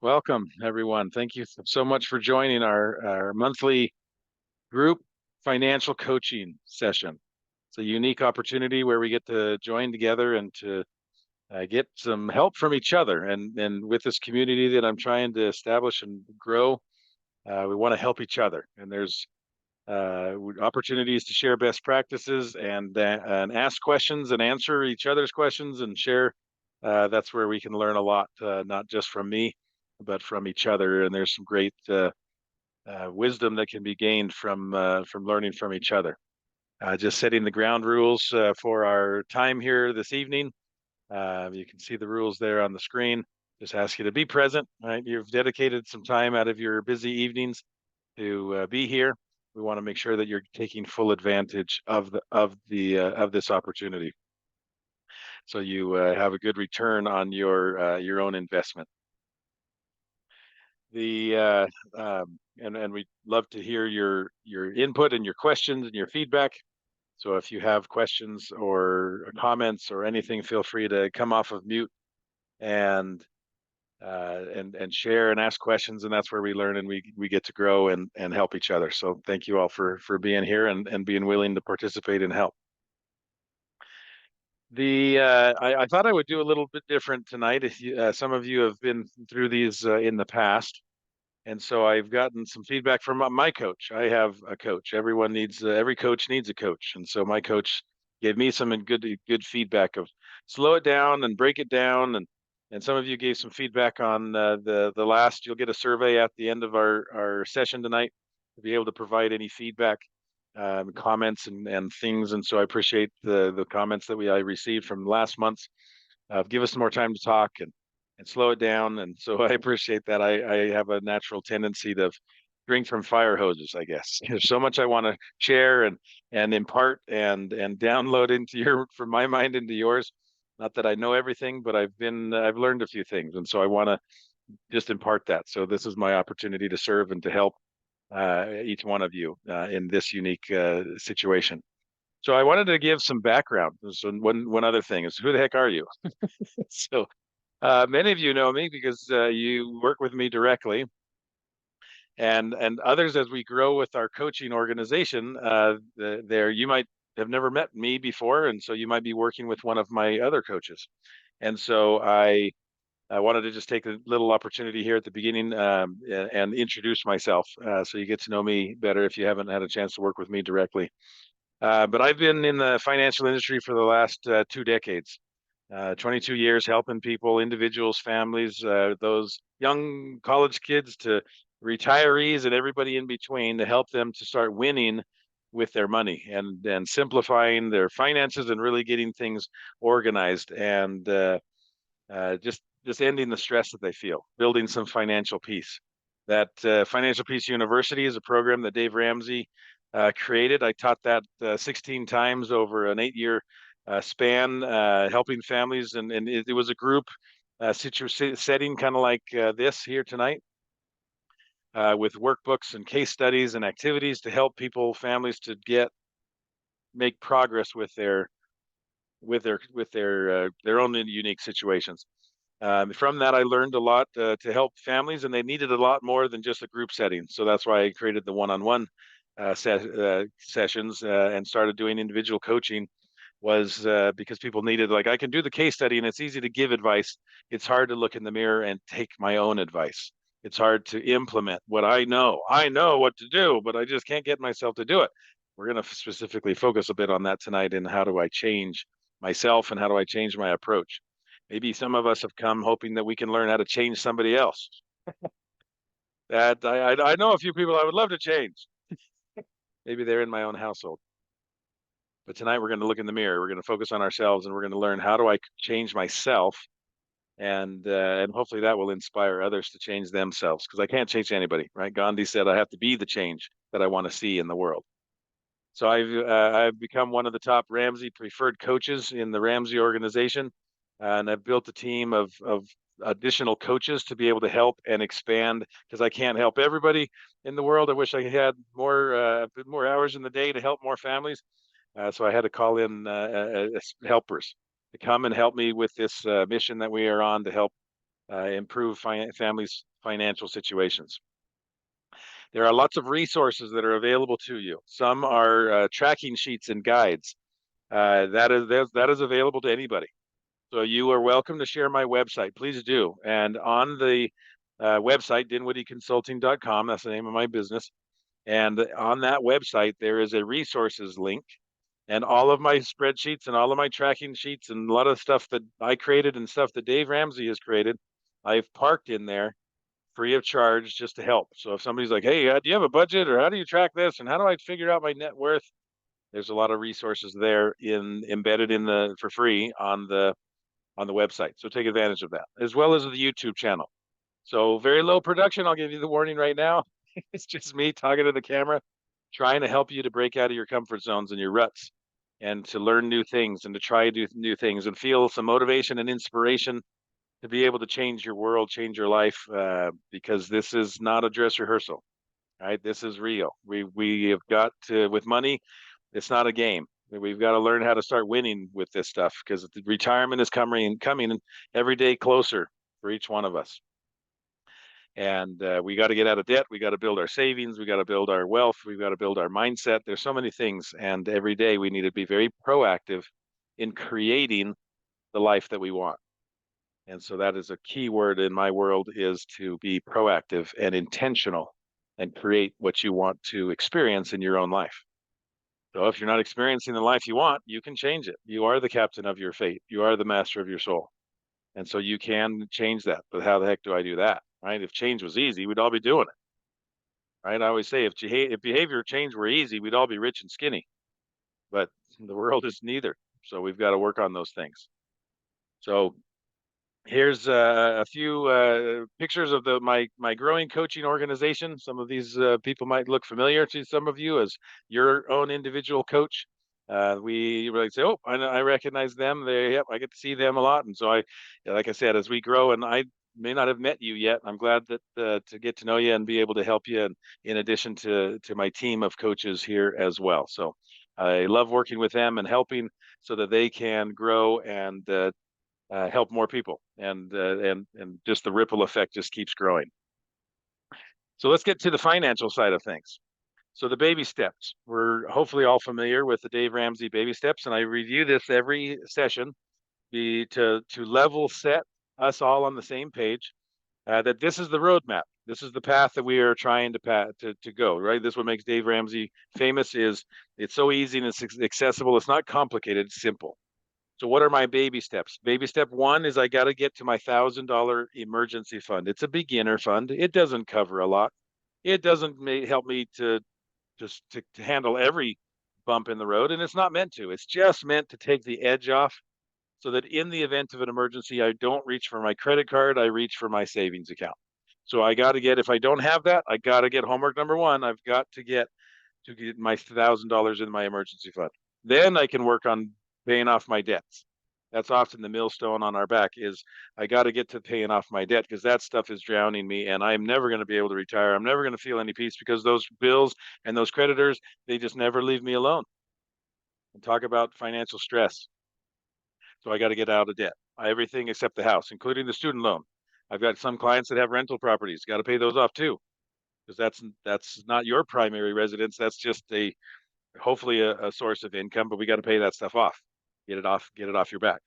Welcome, everyone. Thank you so much for joining our monthly group financial coaching session. It's a unique opportunity where we get to join together and to get some help from each other. And with this community that I'm trying to establish and grow, we want to help each other. And there's opportunities to share best practices and ask questions and answer each other's questions and share. That's where we can learn a lot, not just from me, but from each other. And there's some great wisdom that can be gained from learning from each other. Just setting the ground rules for our time here this evening. You can see the rules there on the screen. Just ask you to be present. Right, you've dedicated some time out of your busy evenings to be here. We want to make sure that you're taking full advantage of this opportunity, so you have a good return on your own investment. The and we'd love to hear your input and your questions and your feedback. So if you have questions or comments or anything, feel free to come off of mute and and share and ask questions, and that's where we learn and we get to grow and help each other. So thank you all for being here and being willing to participate and help. I thought I would do a little bit different tonight. If you, some of you have been through these in the past, and so I've gotten some feedback from my coach. I have a coach. Every coach needs a coach, and so my coach gave me some good feedback of slow it down and break it down, and some of you gave some feedback on the last. You'll get a survey at the end of our session tonight to be able to provide any feedback, comments and things. And so I appreciate the comments that I received from last month. Give us more time to talk and slow it down. And so I appreciate that. I have a natural tendency to drink from fire hoses, I guess. There's so much I want to share and impart and download into from my mind into yours. Not that I know everything, but I've learned a few things, and so I want to just impart that. So this is my opportunity to serve and to help each one of you in this unique situation. So I wanted to give some background. So one other thing is, who the heck are you? So many of you know me because you work with me directly, and others as we grow with our coaching organization. There you might have never met me before, and so you might be working with one of my other coaches. And so I wanted to just take a little opportunity here at the beginning and introduce myself, so you get to know me better if you haven't had a chance to work with me directly. But I've been in the financial industry for the last 2 decades, 22 years helping people, individuals, families, those young college kids to retirees and everybody in between, to help them to start winning with their money and simplifying their finances and really getting things organized and just ending the stress that they feel, building some financial peace. That Financial Peace University is a program that Dave Ramsey created. I taught that 16 times over an 8-year span, helping families, and it was a group setting, kind of like this here tonight, with workbooks and case studies and activities to help families to make progress with their own unique situations. From that, I learned a lot to help families, and they needed a lot more than just a group setting. So that's why I created the one-on-one sessions and started doing individual coaching. Was because people needed, like, I can do the case study and it's easy to give advice. It's hard to look in the mirror and take my own advice. It's hard to implement what I know. I know what to do, but I just can't get myself to do it. We're going to specifically focus a bit on that tonight, and how do I change myself and how do I change my approach. Maybe some of us have come hoping that we can learn how to change somebody else. That I know a few people I would love to change. Maybe they're in my own household. But tonight we're going to look in the mirror. We're going to focus on ourselves, and we're going to learn, how do I change myself, and hopefully that will inspire others to change themselves, because I can't change anybody, right? Gandhi said I have to be the change that I want to see in the world. So I've become one of the top Ramsey preferred coaches in the Ramsey organization, and I've built a team of additional coaches to be able to help and expand, because I can't help everybody in the world. I wish I had more hours in the day to help more families. So I had to call in helpers to come and help me with this mission that we are on, to help improve families' financial situations. There are lots of resources that are available to you. Some are tracking sheets and guides. That is available to anybody. So you are welcome to share my website. Please do. And on the website, dinwittyconsulting.com, that's the name of my business. And on that website, there is a resources link. And all of my spreadsheets and all of my tracking sheets and a lot of stuff that I created and stuff that Dave Ramsey has created, I've parked in there free of charge just to help. So if somebody's like, "Hey, do you have a budget, or how do you track this, and how do I figure out my net worth?" There's a lot of resources there embedded in the for free on the website. So take advantage of that, as well as the YouTube channel. So very low production. I'll give you the warning right now. It's just me talking to the camera, trying to help you to break out of your comfort zones and your ruts, and to learn new things and to try to do new things and feel some motivation and inspiration to be able to change your world, change your life, because this is not a dress rehearsal, right? This is real. We have got to, with money, it's not a game. We've got to learn how to start winning with this stuff, because retirement is coming every day closer for each one of us. And we got to get out of debt. We got to build our savings. We got to build our wealth. We've got to build our mindset. There's so many things. And every day we need to be very proactive in creating the life that we want. And so that is a key word in my world, is to be proactive and intentional and create what you want to experience in your own life. So if you're not experiencing the life you want, you can change it. You are the captain of your fate. You are the master of your soul. And so you can change that. But how the heck do I do that? Right? If change was easy, we'd all be doing it. Right? I always say if behavior change were easy, we'd all be rich and skinny. But the world is neither. So we've got to work on those things. So here's a few pictures of my growing coaching organization. Some of these people might look familiar to some of you as your own individual coach. We really say, "Oh, I recognize them. Yep, I get to see them a lot." And so like I said, as we grow, and I may not have met you yet, I'm glad that to get to know you and be able to help you, and in addition to my team of coaches here as well. So I love working with them and helping so that they can grow and help more people, and just the ripple effect just keeps growing. So let's get to the financial side of things. So the baby steps. We're hopefully all familiar with the Dave Ramsey baby steps, and I review this every session to level set us all on the same page, that this is the roadmap. This is the path that we are trying to go, right? This is what makes Dave Ramsey famous, is it's so easy and it's accessible. It's not complicated, it's simple. So what are my baby steps? Baby step one is I got to get to my $1,000 emergency fund. It's a beginner fund. It doesn't cover a lot. It doesn't help me to just to handle every bump in the road, and it's not meant to. It's just meant to take the edge off, so that in the event of an emergency, I don't reach for my credit card. I reach for my savings account. So I got to get, if I don't have that, I got to get homework number one. I've got to get my $1,000 in my emergency fund. Then I can work on paying off my debts. That's often the millstone on our back, is I got to get to paying off my debt, because that stuff is drowning me, and I'm never going to be able to retire. I'm never going to feel any peace, because those bills and those creditors, they just never leave me alone. And talk about financial stress. So I got to get out of debt. Everything except the house, including the student loan. I've got some clients that have rental properties. Got to pay those off too, because that's not your primary residence. That's just hopefully a source of income, but we got to pay that stuff off. Get it off your back.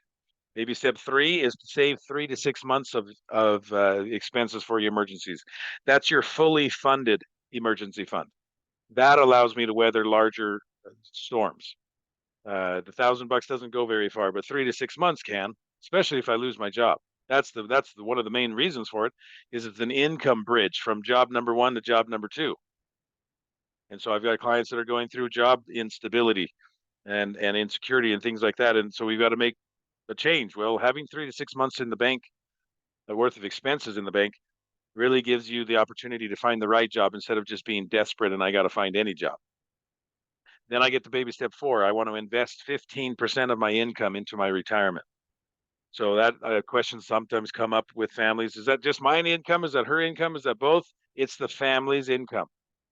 Maybe step three is to save 3 to 6 months of expenses for your emergencies. That's your fully funded emergency fund. That allows me to weather larger storms. The $1,000 doesn't go very far, but 3 to 6 months can, especially if I lose my job. That's one of the main reasons for it, is it's an income bridge from job number one to job number two. And so I've got clients that are going through job instability and insecurity and things like that. And so we've got to make a change. Well, having 3 to 6 months in the bank, worth of expenses in the bank, really gives you the opportunity to find the right job, instead of just being desperate and I got to find any job. Then I get to baby step four. I want to invest 15% of my income into my retirement. So that questions sometimes come up with families. Is that just my income? Is that her income? Is that both? It's the family's income,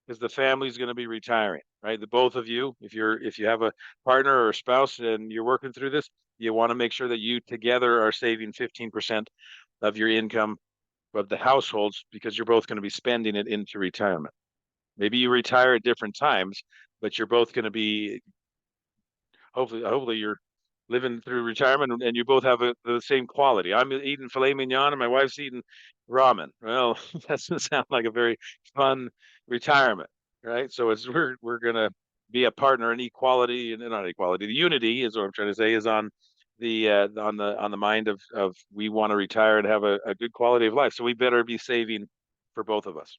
because the family's going to be retiring, right? The both of you, if you have a partner or a spouse and you're working through this, you want to make sure that you together are saving 15% of your income of the households because you're both going to be spending it into retirement. Maybe you retire at different times, but you're both going to be hopefully you're living through retirement and you both have the same quality. I'm eating filet mignon and my wife's eating ramen. Well, that doesn't sound like a very fun retirement, right? So it's we're gonna be a partner in equality and not equality. The unity is what I'm trying to say is on the mind of we want to retire and have a good quality of life. So we better be saving for both of us.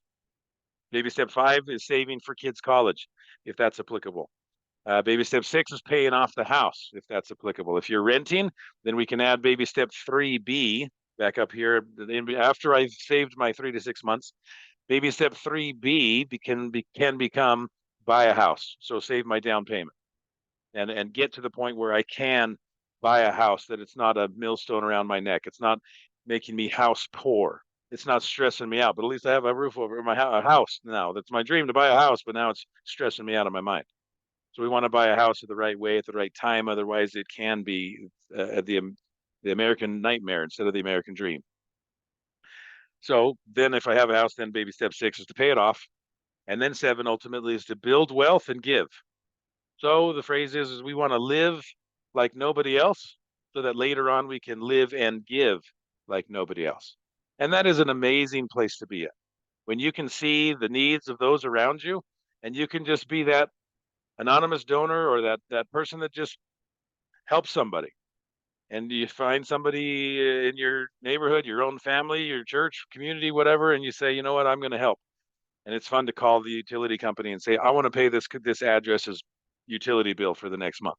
Baby step 5 is saving for kids' college, if that's applicable. Baby step 6 is paying off the house, if that's applicable. If you're renting, then we can add baby step 3B back up here. After I've saved my 3 to 6 months, baby step 3B can become buy a house. So save my down payment and get to the point where I can buy a house, that it's not a millstone around my neck. It's not making me house poor. It's not stressing me out, but at least I have a roof over my house now. That's my dream, to buy a house, but now it's stressing me out of my mind. So we want to buy a house the right way at the right time. Otherwise, it can be the American nightmare instead of the American dream. So then, if I have a house, then baby step 6 is to pay it off, and then 7 ultimately is to build wealth and give. So the phrase is we want to live like nobody else, so that later on we can live and give like nobody else. And that is an amazing place to be at, when you can see the needs of those around you, and you can just be that anonymous donor or that person that just helps somebody. And you find somebody in your neighborhood, your own family, your church, community, whatever, and you say, you know what, I'm going to help. And it's fun to call the utility company and say, I want to pay this address's utility bill for the next month.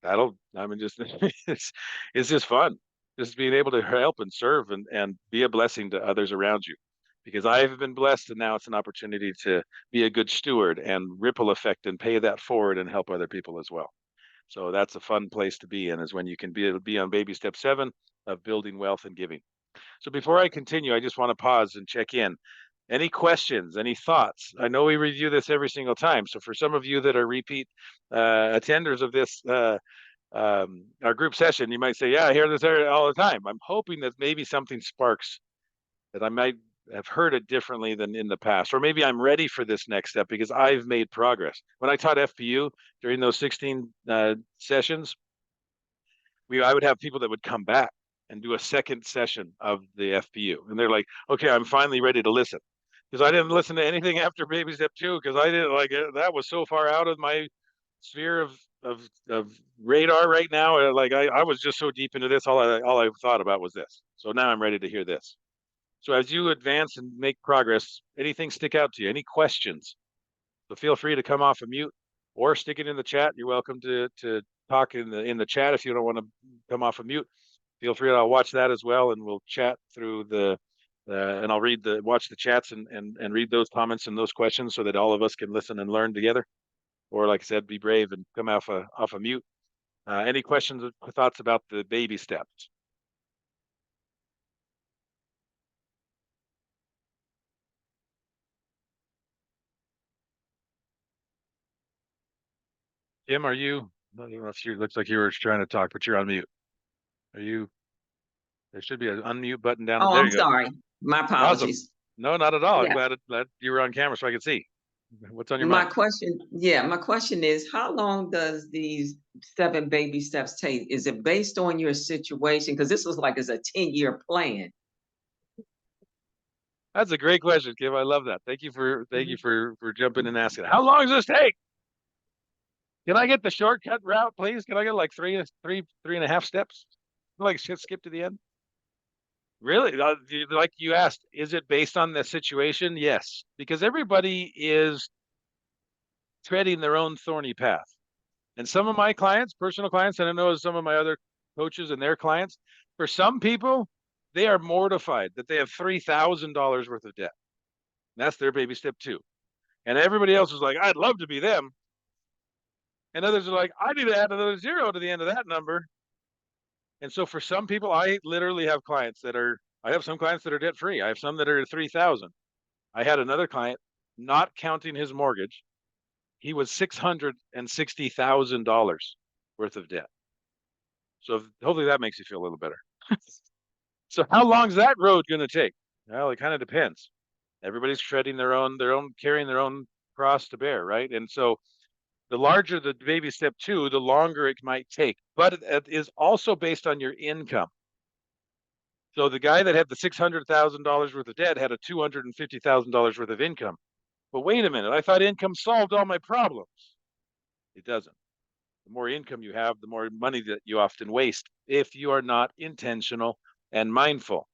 I mean, just it's just fun, just being able to help and serve and be a blessing to others around you. Because I've been blessed, and now it's an opportunity to be a good steward and ripple effect and pay that forward and help other people as well. So that's a fun place to be in, is when you can be on baby step 7 of building wealth and giving. So before I continue, I just want to pause and check in. Any questions, any thoughts? I know we review this every single time. So for some of you that are repeat attenders of this our group session, you might say, yeah, I hear this all the time. I'm hoping that maybe something sparks, that I might have heard it differently than in the past, or maybe I'm ready for this next step because I've made progress. When I taught FPU during those 16 sessions, I would have people that would come back and do a second session of the FPU, and they're like, okay, I'm finally ready to listen, because I didn't listen to anything after baby step 2, because I didn't like it. That was so far out of my sphere of radar right now. Like I was just so deep into this, all I thought about was this. So now I'm ready to hear this. So as you advance and make progress, anything stick out to you? Any questions? So feel free to come off of mute or stick it in the chat. You're welcome to talk in the chat if you don't want to come off of mute. Feel free to watch that as well, and we'll chat through and I'll watch the chats and read those comments and those questions so that all of us can listen and learn together. Or like I said, be brave and come off a mute. Any questions or thoughts about the baby steps? Jim, are you? I don't know if you looks like you were trying to talk, but you're on mute. Are you? There should be an unmute button down. Oh, There I'm you go. sorry. My Awesome. apologies. No, not at all. I'm Yeah. glad you were on camera so I could see. What's on your mind? My question is, how long does these 7 baby steps take? Is it based on your situation? Because this was like, it's a 10-year plan. That's a great question, Kim. I love that. Thank you Mhm. for jumping and asking. How long does this take? Can I get the shortcut route, please? Can I get like three and a half steps? Like skip to the end? Really? Like you asked, is it based on the situation? Yes, because everybody is treading their own thorny path. And some of my clients, personal clients, and I know some of my other coaches and their clients, for some people, they are mortified that they have $3,000 worth of debt. That's their baby step 2. And everybody else is like, I'd love to be them. And others are like, I need to add another zero to the end of that number. And so for some people, I literally have I have some clients that are debt free. I have some that are 3,000. I had another client, not counting his mortgage, he was $660,000 worth of debt. So hopefully that makes you feel a little better. So how long's that road going to take? Well, it kind of depends. Everybody's treading carrying their own cross to bear, right? And so the larger the baby step two, the longer it might take. But it is also based on your income. So the guy that had the $600,000 worth of debt had a $250,000 worth of income. But wait a minute, I thought income solved all my problems. It doesn't. The more income you have, the more money that you often waste if you are not intentional and mindful.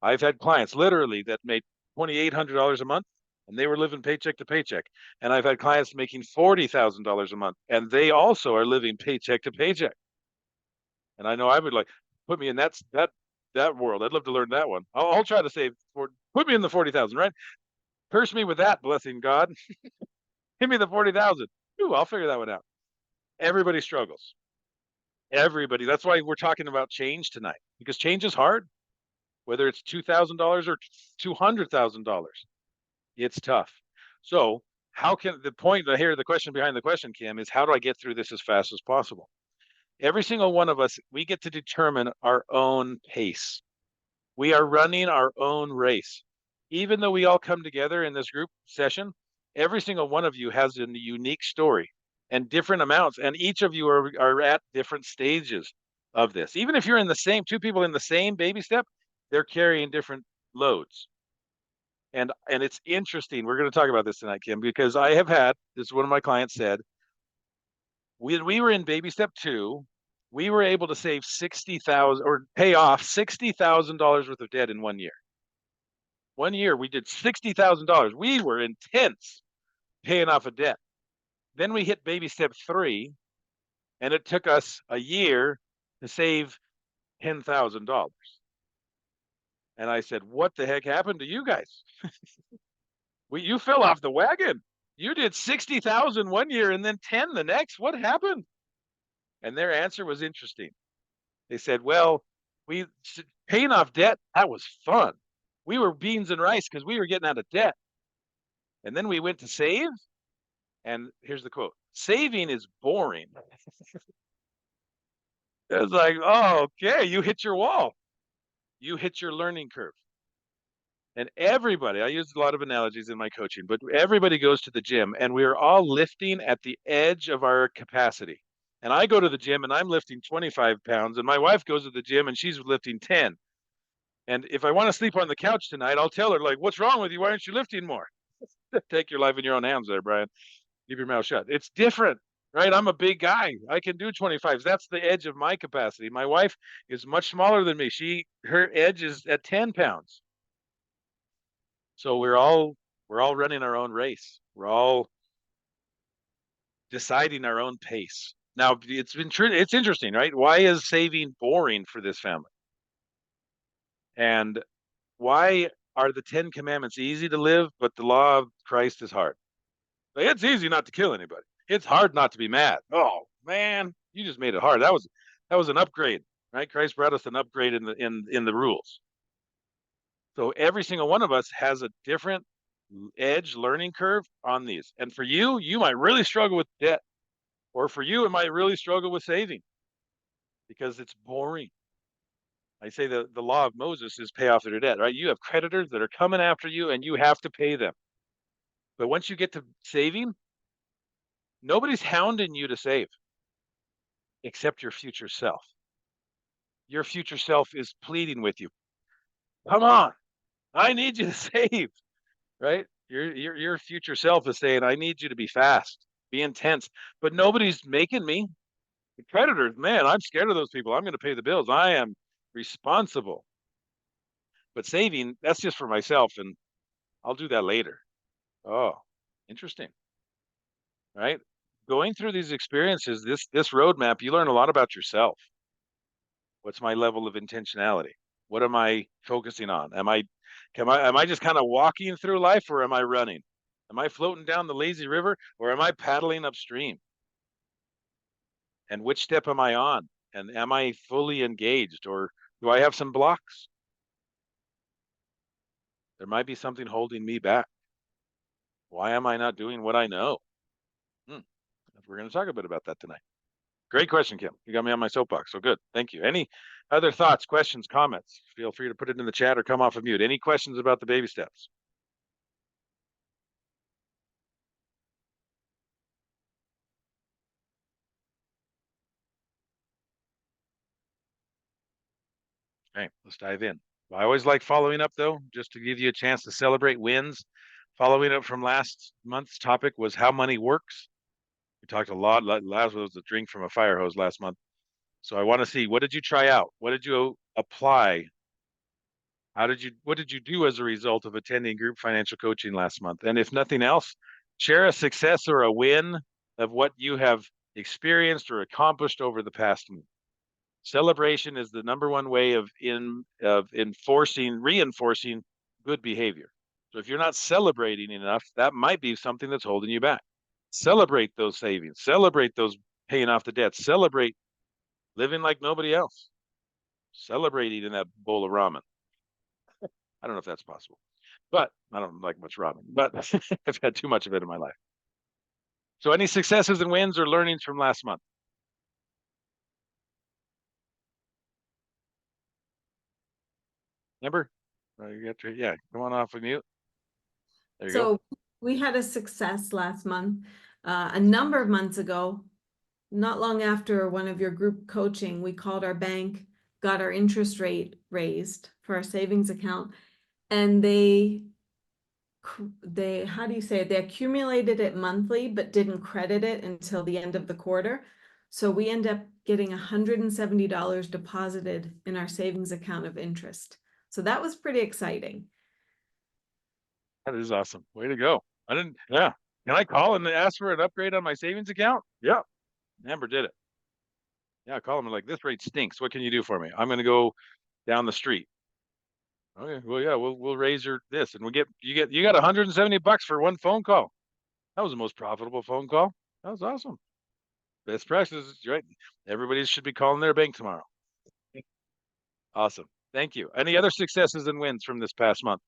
I've had clients literally that made $2,800 a month and they were living paycheck to paycheck. And I've had clients making $40,000 a month and they also are living paycheck to paycheck. And I know I would like put me in that world. I'd love to learn that one. I'll try to save put me in the 40,000, right? Curse me with that blessing, God. Give me the 40,000. Ooh, I'll figure that one out. Everybody struggles. Everybody. That's why we're talking about change tonight because change is hard. Whether it's $2,000 or $200,000, it's tough. So, how can the point here, the question behind the question, Kim, is how do I get through this as fast as possible? Every single one of us, we get to determine our own pace. We are running our own race. Even though we all come together in this group session, every single one of you has a unique story and different amounts, and each of you are at different stages of this. Even if you're in the same, two people in the same baby step, they're carrying different loads. And it's interesting. We're going to talk about this tonight, Kim, because I have had this. One of my clients said we were in baby step two, we were able to save 60,000 or pay off $60,000 worth of debt in 1 year. 1 year we did $60,000. We were intense paying off a debt. Then we hit baby step three, and it took us a year to save $10,000. And I said, "What the heck happened to you guys? You fell off the wagon. You did 60,000 1 year and then 10 the next. What happened?" And their answer was interesting. They said, "Well, we paying off debt, that was fun. We were beans and rice because we were getting out of debt. And then we went to save. And here's the quote: saving is boring." It's like, oh, okay, you hit your wall. You hit your learning curve. And everybody, I use a lot of analogies in my coaching, but everybody goes to the gym and we're all lifting at the edge of our capacity. And I go to the gym and I'm lifting 25 pounds, and my wife goes to the gym and she's lifting 10. And if I want to sleep on the couch tonight, I'll tell her, like, "What's wrong with you? Why aren't you lifting more?" Take your life in your own hands there, Brian. Keep your mouth shut. It's different, right? I'm a big guy. I can do 25s. That's the edge of my capacity. My wife is much smaller than me. Her edge is at 10 pounds. So we're all running our own race. We're all deciding our own pace. Now, it's interesting, right? Why is saving boring for this family? And why are the 10 commandments easy to live, but the law of Christ is hard? Like, it's easy not to kill anybody. It's hard not to be mad. Oh man, you just made it hard. That was an upgrade, right? Christ brought us an upgrade in the rules. So every single one of us has a different edge learning curve on these. And for you, you might really struggle with debt, or for you, it might really struggle with saving because it's boring. I say the law of Moses is pay off their debt, right? You have creditors that are coming after you and you have to pay them. But once you get to saving, nobody's hounding you to save except your future self. Your future self is pleading with you. Come on, I need you to save, right? Your future self is saying, "I need you to be fast, be intense." But nobody's making me. The creditors, man, I'm scared of those people. I'm going to pay the bills. I am responsible. But saving, that's just for myself, and I'll do that later. Oh, interesting, right? Going through these experiences, this roadmap, you learn a lot about yourself. What's my level of intentionality? What am I focusing on? Am I just kind of walking through life, or am I running? Am I floating down the lazy river, or am I paddling upstream? And which step am I on? And am I fully engaged, or do I have some blocks? There might be something holding me back. Why am I not doing what I know? Hmm. We're going to talk a bit about that tonight. Great question, Kim. You got me on my soapbox. So good. Thank you. Other thoughts, questions, comments? Feel free to put it in the chat or come off of mute. Any questions about the baby steps? Okay, let's dive in. I always like following up though, just to give you a chance to celebrate wins. Following up from last month's topic was how money works. We talked a lot. Last was a drink from a fire hose last month. So I want to see, what did you try out? What did you apply? What did you do as a result of attending group financial coaching last month? And if nothing else, share a success or a win of what you have experienced or accomplished over the past month. Celebration is the number one way of reinforcing good behavior. So if you're not celebrating enough, that might be something that's holding you back. Celebrate those savings, celebrate those paying off the debt, celebrate living like nobody else, celebrate eating that bowl of ramen. I don't know if that's possible, but I don't like much ramen, but I've had too much of it in my life. So any successes and wins or learnings from last month? Remember? You got to, yeah, come on off of mute. There you go. So we had a success last month, a number of months ago, not long after one of your group coaching, we called our bank, got our interest rate raised for our savings account, and they, how do you say it? They accumulated it monthly, but didn't credit it until the end of the quarter. So we end up getting $170 deposited in our savings account of interest. So that was pretty exciting. That is awesome. Way to go. I didn't, yeah. Can I call and ask for an upgrade on my savings account? Yeah. Amber did it. Yeah, call them like, this rate stinks. What can you do for me? I'm going to go down the street. Okay, well, yeah, we'll raise your this, and you got 170 bucks for one phone call. That was the most profitable phone call. That was awesome. Best practices, right? Everybody should be calling their bank tomorrow. Awesome. Thank you. Any other successes and wins from this past month?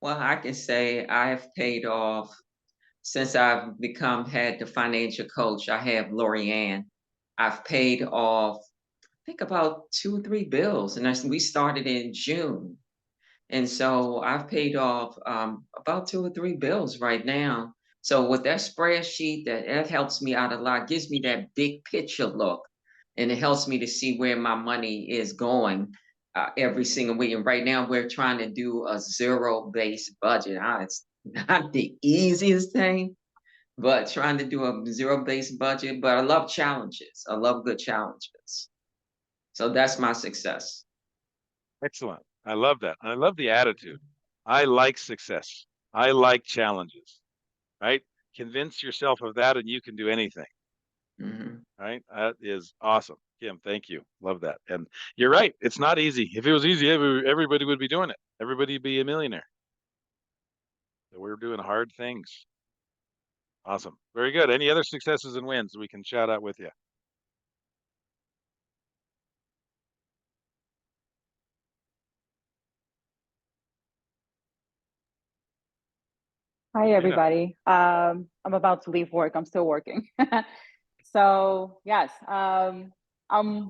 Well, I can say I have paid off since I've had the financial coach. I have Lorianne. I've paid off, I think about 2 or 3 bills, and we started in June. And so I've paid off about 2 or 3 bills right now. So with that spreadsheet, that helps me out a lot, gives me that big picture look, and it helps me to see where my money is going every single week. And right now we're trying to do a zero-based budget. It's not the easiest thing, but trying to do a zero-based budget. But I love challenges. I love good challenges. So that's my success. Excellent. I love that. I love the attitude. I like success. I like challenges, right? Convince yourself of that and you can do anything, right? That is awesome. Kim, thank you. Love that. And you're right. It's not easy. If it was easy, everybody would be doing it. Everybody would be a millionaire. So we're doing hard things. Awesome. Very good. Any other successes and wins we can shout out with you? Hi, everybody. I'm about to leave work. I'm still working. So yes, I'm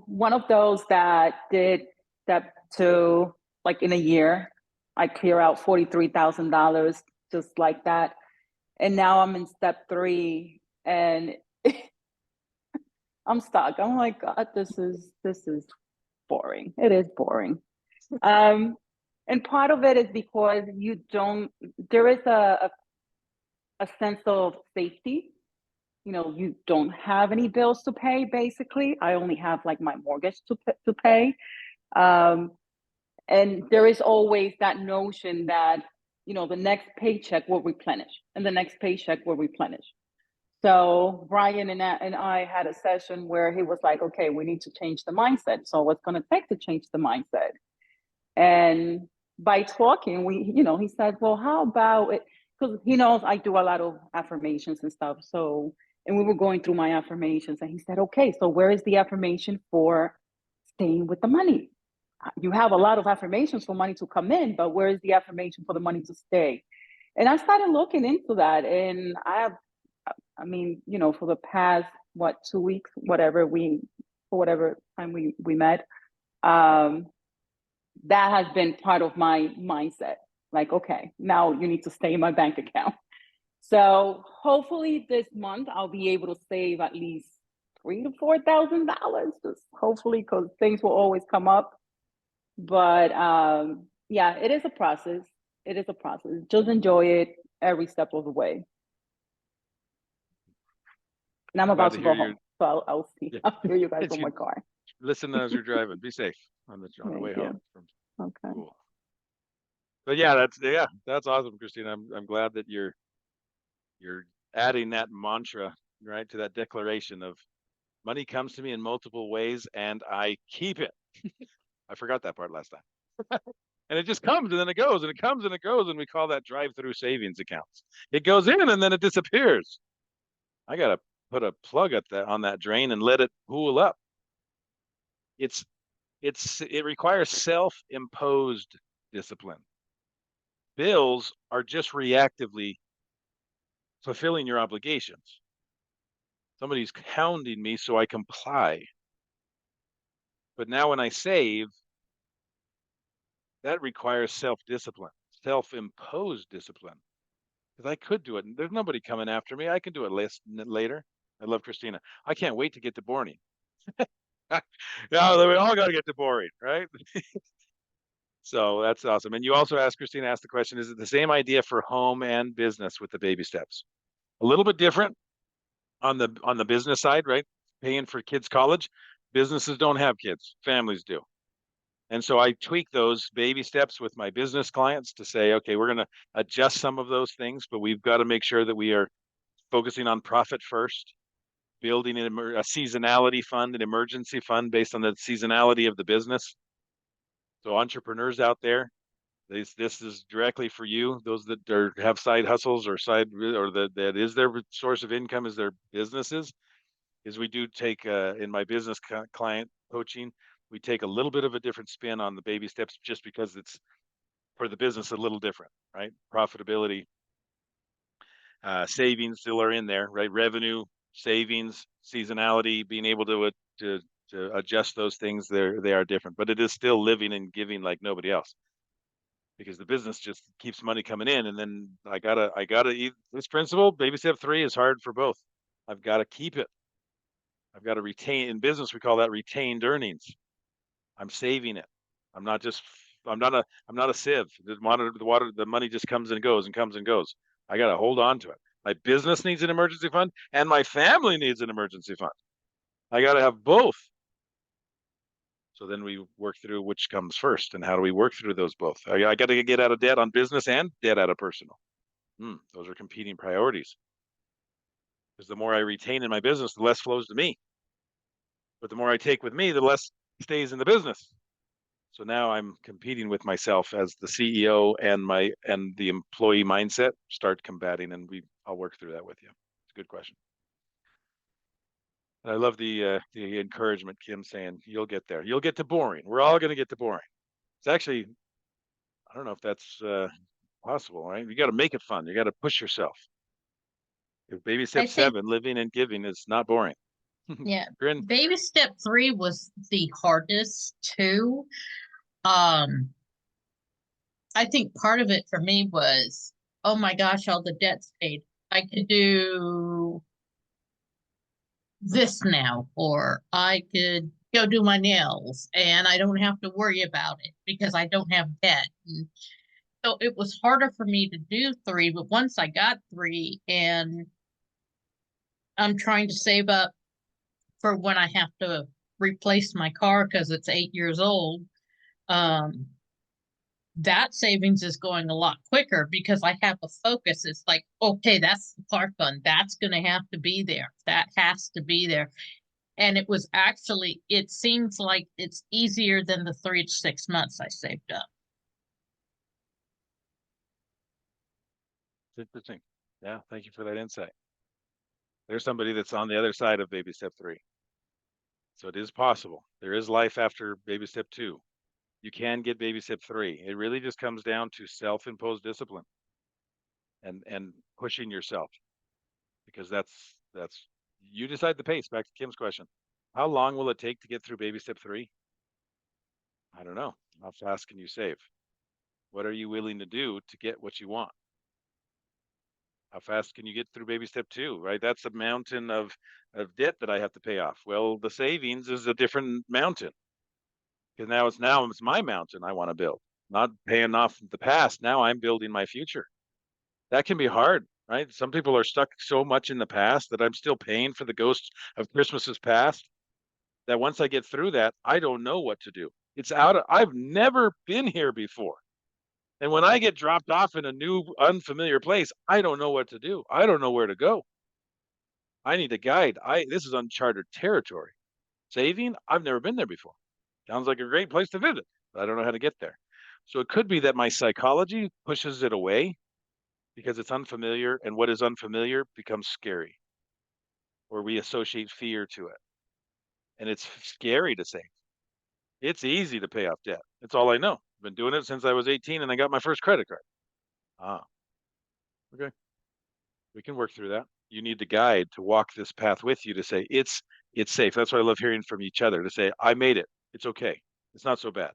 one of those that did step two, like in a year. I clear out $43,000 just like that. And now I'm in step three and I'm stuck. I'm like, God, this is boring. It is boring. And part of it is because there is a sense of safety. You don't have any bills to pay, basically. I only have like my mortgage to pay. And there is always that notion that, the next paycheck will replenish and the next paycheck will replenish. So Brian and I had a session where he was like, okay, we need to change the mindset. So what's going to take to change the mindset? And by talking, he said, well, how about it? Because he knows I do a lot of affirmations and stuff. So, and we were going through my affirmations and he said, okay, so where is the affirmation for staying with the money? You have a lot of affirmations for money to come in, but where is the affirmation for the money to stay? And I started looking into that, and I have I mean, for the past, 2 weeks, for whatever time we met, that has been part of my mindset. Like, okay, now you need to stay in my bank account. So hopefully this month I'll be able to save at least $3,000 to $4,000, just hopefully, because things will always come up. But yeah, it is a process. It is a process. Just enjoy it every step of the way. And I'm Glad about to to hear go home, so I'll see. Yeah. I'll hear you guys It's from my car. listen as you're driving. Be safe on the Thank way you. home. Okay. Cool. But yeah, that's awesome, Christina. I'm glad that you're adding that mantra, right, to that declaration of money comes to me in multiple ways and I keep it. I forgot that part last time. And it just comes and then it goes and it comes and it goes, and we call that drive-through savings accounts. It goes in and then it disappears. I gotta put a plug at that on that drain and let it pool up. It's it requires self-imposed discipline. Bills are just reactively fulfilling your obligations. Somebody's hounding me, so I comply. But now when I save, that requires self-discipline, self-imposed discipline. Because I could do it. There's nobody coming after me. I can do it later. I love Christina. I can't wait to get to boring. No, we all got to get to boring, right? So that's awesome. And you also asked, Christina asked the question, is it the same idea for home and business with the baby steps? A little bit different on the business side, right? Paying for kids' college. Businesses don't have kids, families do. And so I tweak those baby steps with my business clients to say, okay, we're going to adjust some of those things, but we've got to make sure that we are focusing on profit first, building a seasonality fund, an emergency fund based on the seasonality of the business. So entrepreneurs out there, this is directly for you. Those that have side hustles or that is their source of income is their businesses. Is we do take in my business client coaching, we take a little bit of a different spin on the baby steps just because it's for the business a little different, right? Profitability, savings still are in there, right? Revenue, savings, seasonality, being able to adjust those things, they are different, but it is still living and giving like nobody else, because the business just keeps money coming in, and then I gotta eat this principle. Baby step 3 is hard for both. I've got to keep it. I've got to retain. In business, we call that retained earnings. I'm saving it. I'm not just. I'm not a sieve. The money just comes and goes and comes and goes. I got to hold on to it. My business needs an emergency fund, and my family needs an emergency fund. I got to have both. So then we work through which comes first and how do we work through those both. I got to get out of debt on business and debt out of personal. Those are competing priorities. Because the more I retain in my business, the less flows to me. But the more I take with me, the less stays in the business. So now I'm competing with myself as the CEO, and the employee mindset start combating, and I'll work through that with you. It's a good question. And I love the encouragement, Kim saying, you'll get there. You'll get to boring. We're all going to get to boring. It's actually, I don't know if that's possible, right? You got to make it fun. You got to push yourself. If baby step I think, 7, living and giving, is not boring. yeah, Grin. baby step 3 was the hardest too. Um, I think part of it for me was, oh my gosh, all the debt's paid. I could do this now, or I could go do my nails and I don't have to worry about it because I don't have debt. And so it was harder for me to do 3, but once I got 3 and I'm trying to save up for when I have to replace my car because it's 8 years old, um, that savings is going a lot quicker because I have a focus. It's like, okay, that's the car fund. That's going to have to be there. That has to be there. And it was actually, it seems like it's easier than the 3 to 6 months I saved up. It's interesting. Yeah, thank you for that insight. There's somebody that's on the other side of baby step 3. So it is possible. There is life after baby step 2. You can get baby step 3. It really just comes down to self-imposed discipline and pushing yourself. because that's you decide the pace. Back to Kim's question. How long will it take to get through baby step 3? I don't know. How fast can you save? What are you willing to do to get what you want? How fast can you get through baby step 2, right? That's a mountain of debt that I have to pay off. Well, the savings is a different mountain, because now it's my mountain I want to build, not paying off the past. Now I'm building my future. That can be hard, right? Some people are stuck so much in the past that I'm still paying for the ghosts of Christmases past, that once I get through that, I don't know what to do. I've never been here before. And when I get dropped off in a new, unfamiliar place, I don't know what to do. I don't know where to go. I need a guide. This is uncharted territory. Saving, I've never been there before. Sounds like a great place to visit, but I don't know how to get there. So it could be that my psychology pushes it away because it's unfamiliar, and what is unfamiliar becomes scary, or we associate fear to it. And it's scary to save. It's easy to pay off debt. It's all I know. I've been doing it since I was 18 and I got my first credit card. Ah, okay. We can work through that. You need the guide to walk this path with you to say it's safe. That's what I love hearing from each other, to say, I made it. It's okay. It's not so bad.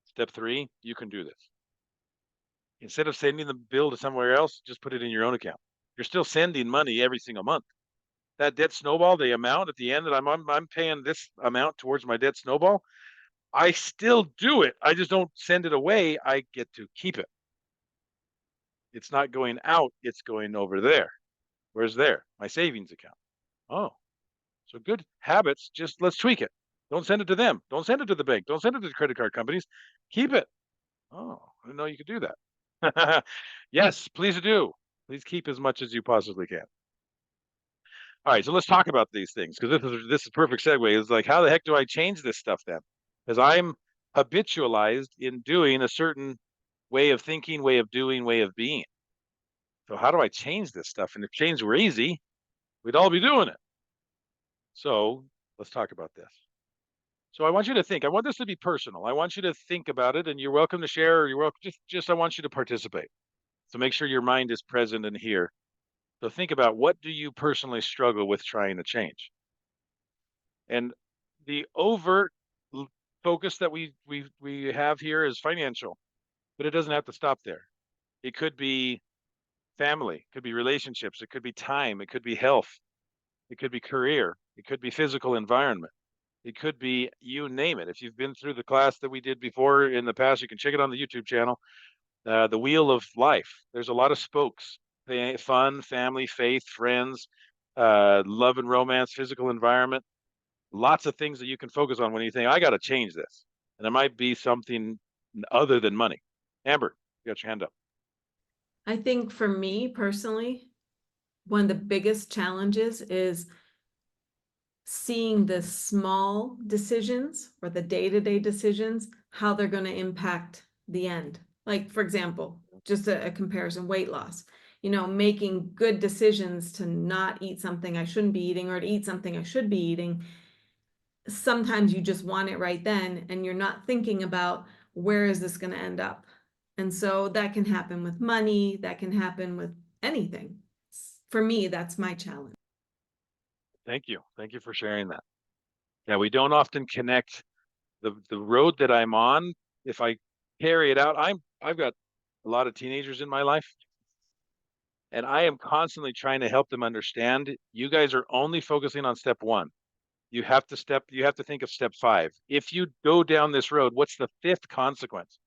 Step 3, you can do this. Instead of sending the bill to somewhere else, just put it in your own account. You're still sending money every single month. That debt snowball, the amount at the end that I'm paying this amount towards my debt snowball, I still do it. I just don't send it away. I get to keep it. It's not going out. It's going over there. Where's there? My savings account. Oh, so good habits. Just let's tweak it. Don't send it to them. Don't send it to the bank. Don't send it to the credit card companies. Keep it. Oh, I didn't know you could do that. Yes, please do. Please keep as much as you possibly can. All right, so let's talk about these things, because this is perfect segue. It's like, how the heck do I change this stuff then? Because I'm habitualized in doing a certain way of thinking, way of doing, way of being. So how do I change this stuff? And if change were easy, we'd all be doing it. So let's talk about this. So I want you to think. I want this to be personal. I want you to think about it, and you're welcome to share, or you're welcome. Just I want you to participate. So make sure your mind is present and here. So think about, what do you personally struggle with trying to change? And the overt focus that we have here is financial, but it doesn't have to stop there. It could be family, it could be relationships, it could be time, it could be health, it could be career, it could be physical environment, it could be, you name it. If you've been through the class that we did before in the past, you can check it on the YouTube channel. The wheel of life. There's a lot of spokes: fun, family, faith, friends, love and romance, physical environment. Lots of things that you can focus on when you think, I got to change this. And it might be something other than money. Amber, you got your hand up. I think for me personally, one of the biggest challenges is seeing the small decisions or the day-to-day decisions, how they're going to impact the end. Like, for example, just a comparison, weight loss, making good decisions to not eat something I shouldn't be eating, or to eat something I should be eating. Sometimes you just want it right then, and you're not thinking about, where is this going to end up? And so that can happen with money, that can happen with anything. For me, that's my challenge. Thank you. Thank you for sharing that. Yeah, we don't often connect the road that I'm on. If I carry it out, I've got a lot of teenagers in my life, and I am constantly trying to help them understand, you guys are only focusing on step 1. You have to think of step 5. If you go down this road, what's the 5th consequence?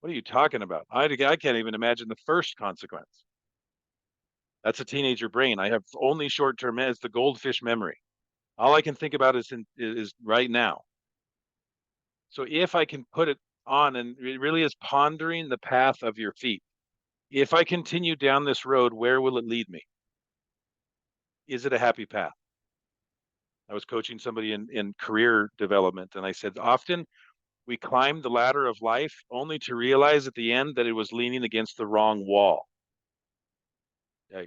What are you talking about? I can't even imagine the first consequence. That's a teenager brain. I have only short-term, it's the goldfish memory. All I can think about is right now. So if I can put it on, and it really is pondering the path of your feet. If I continue down this road, where will it lead me? Is it a happy path? I was coaching somebody in career development, and I said, often we climb the ladder of life only to realize at the end that it was leaning against the wrong wall. Yikes.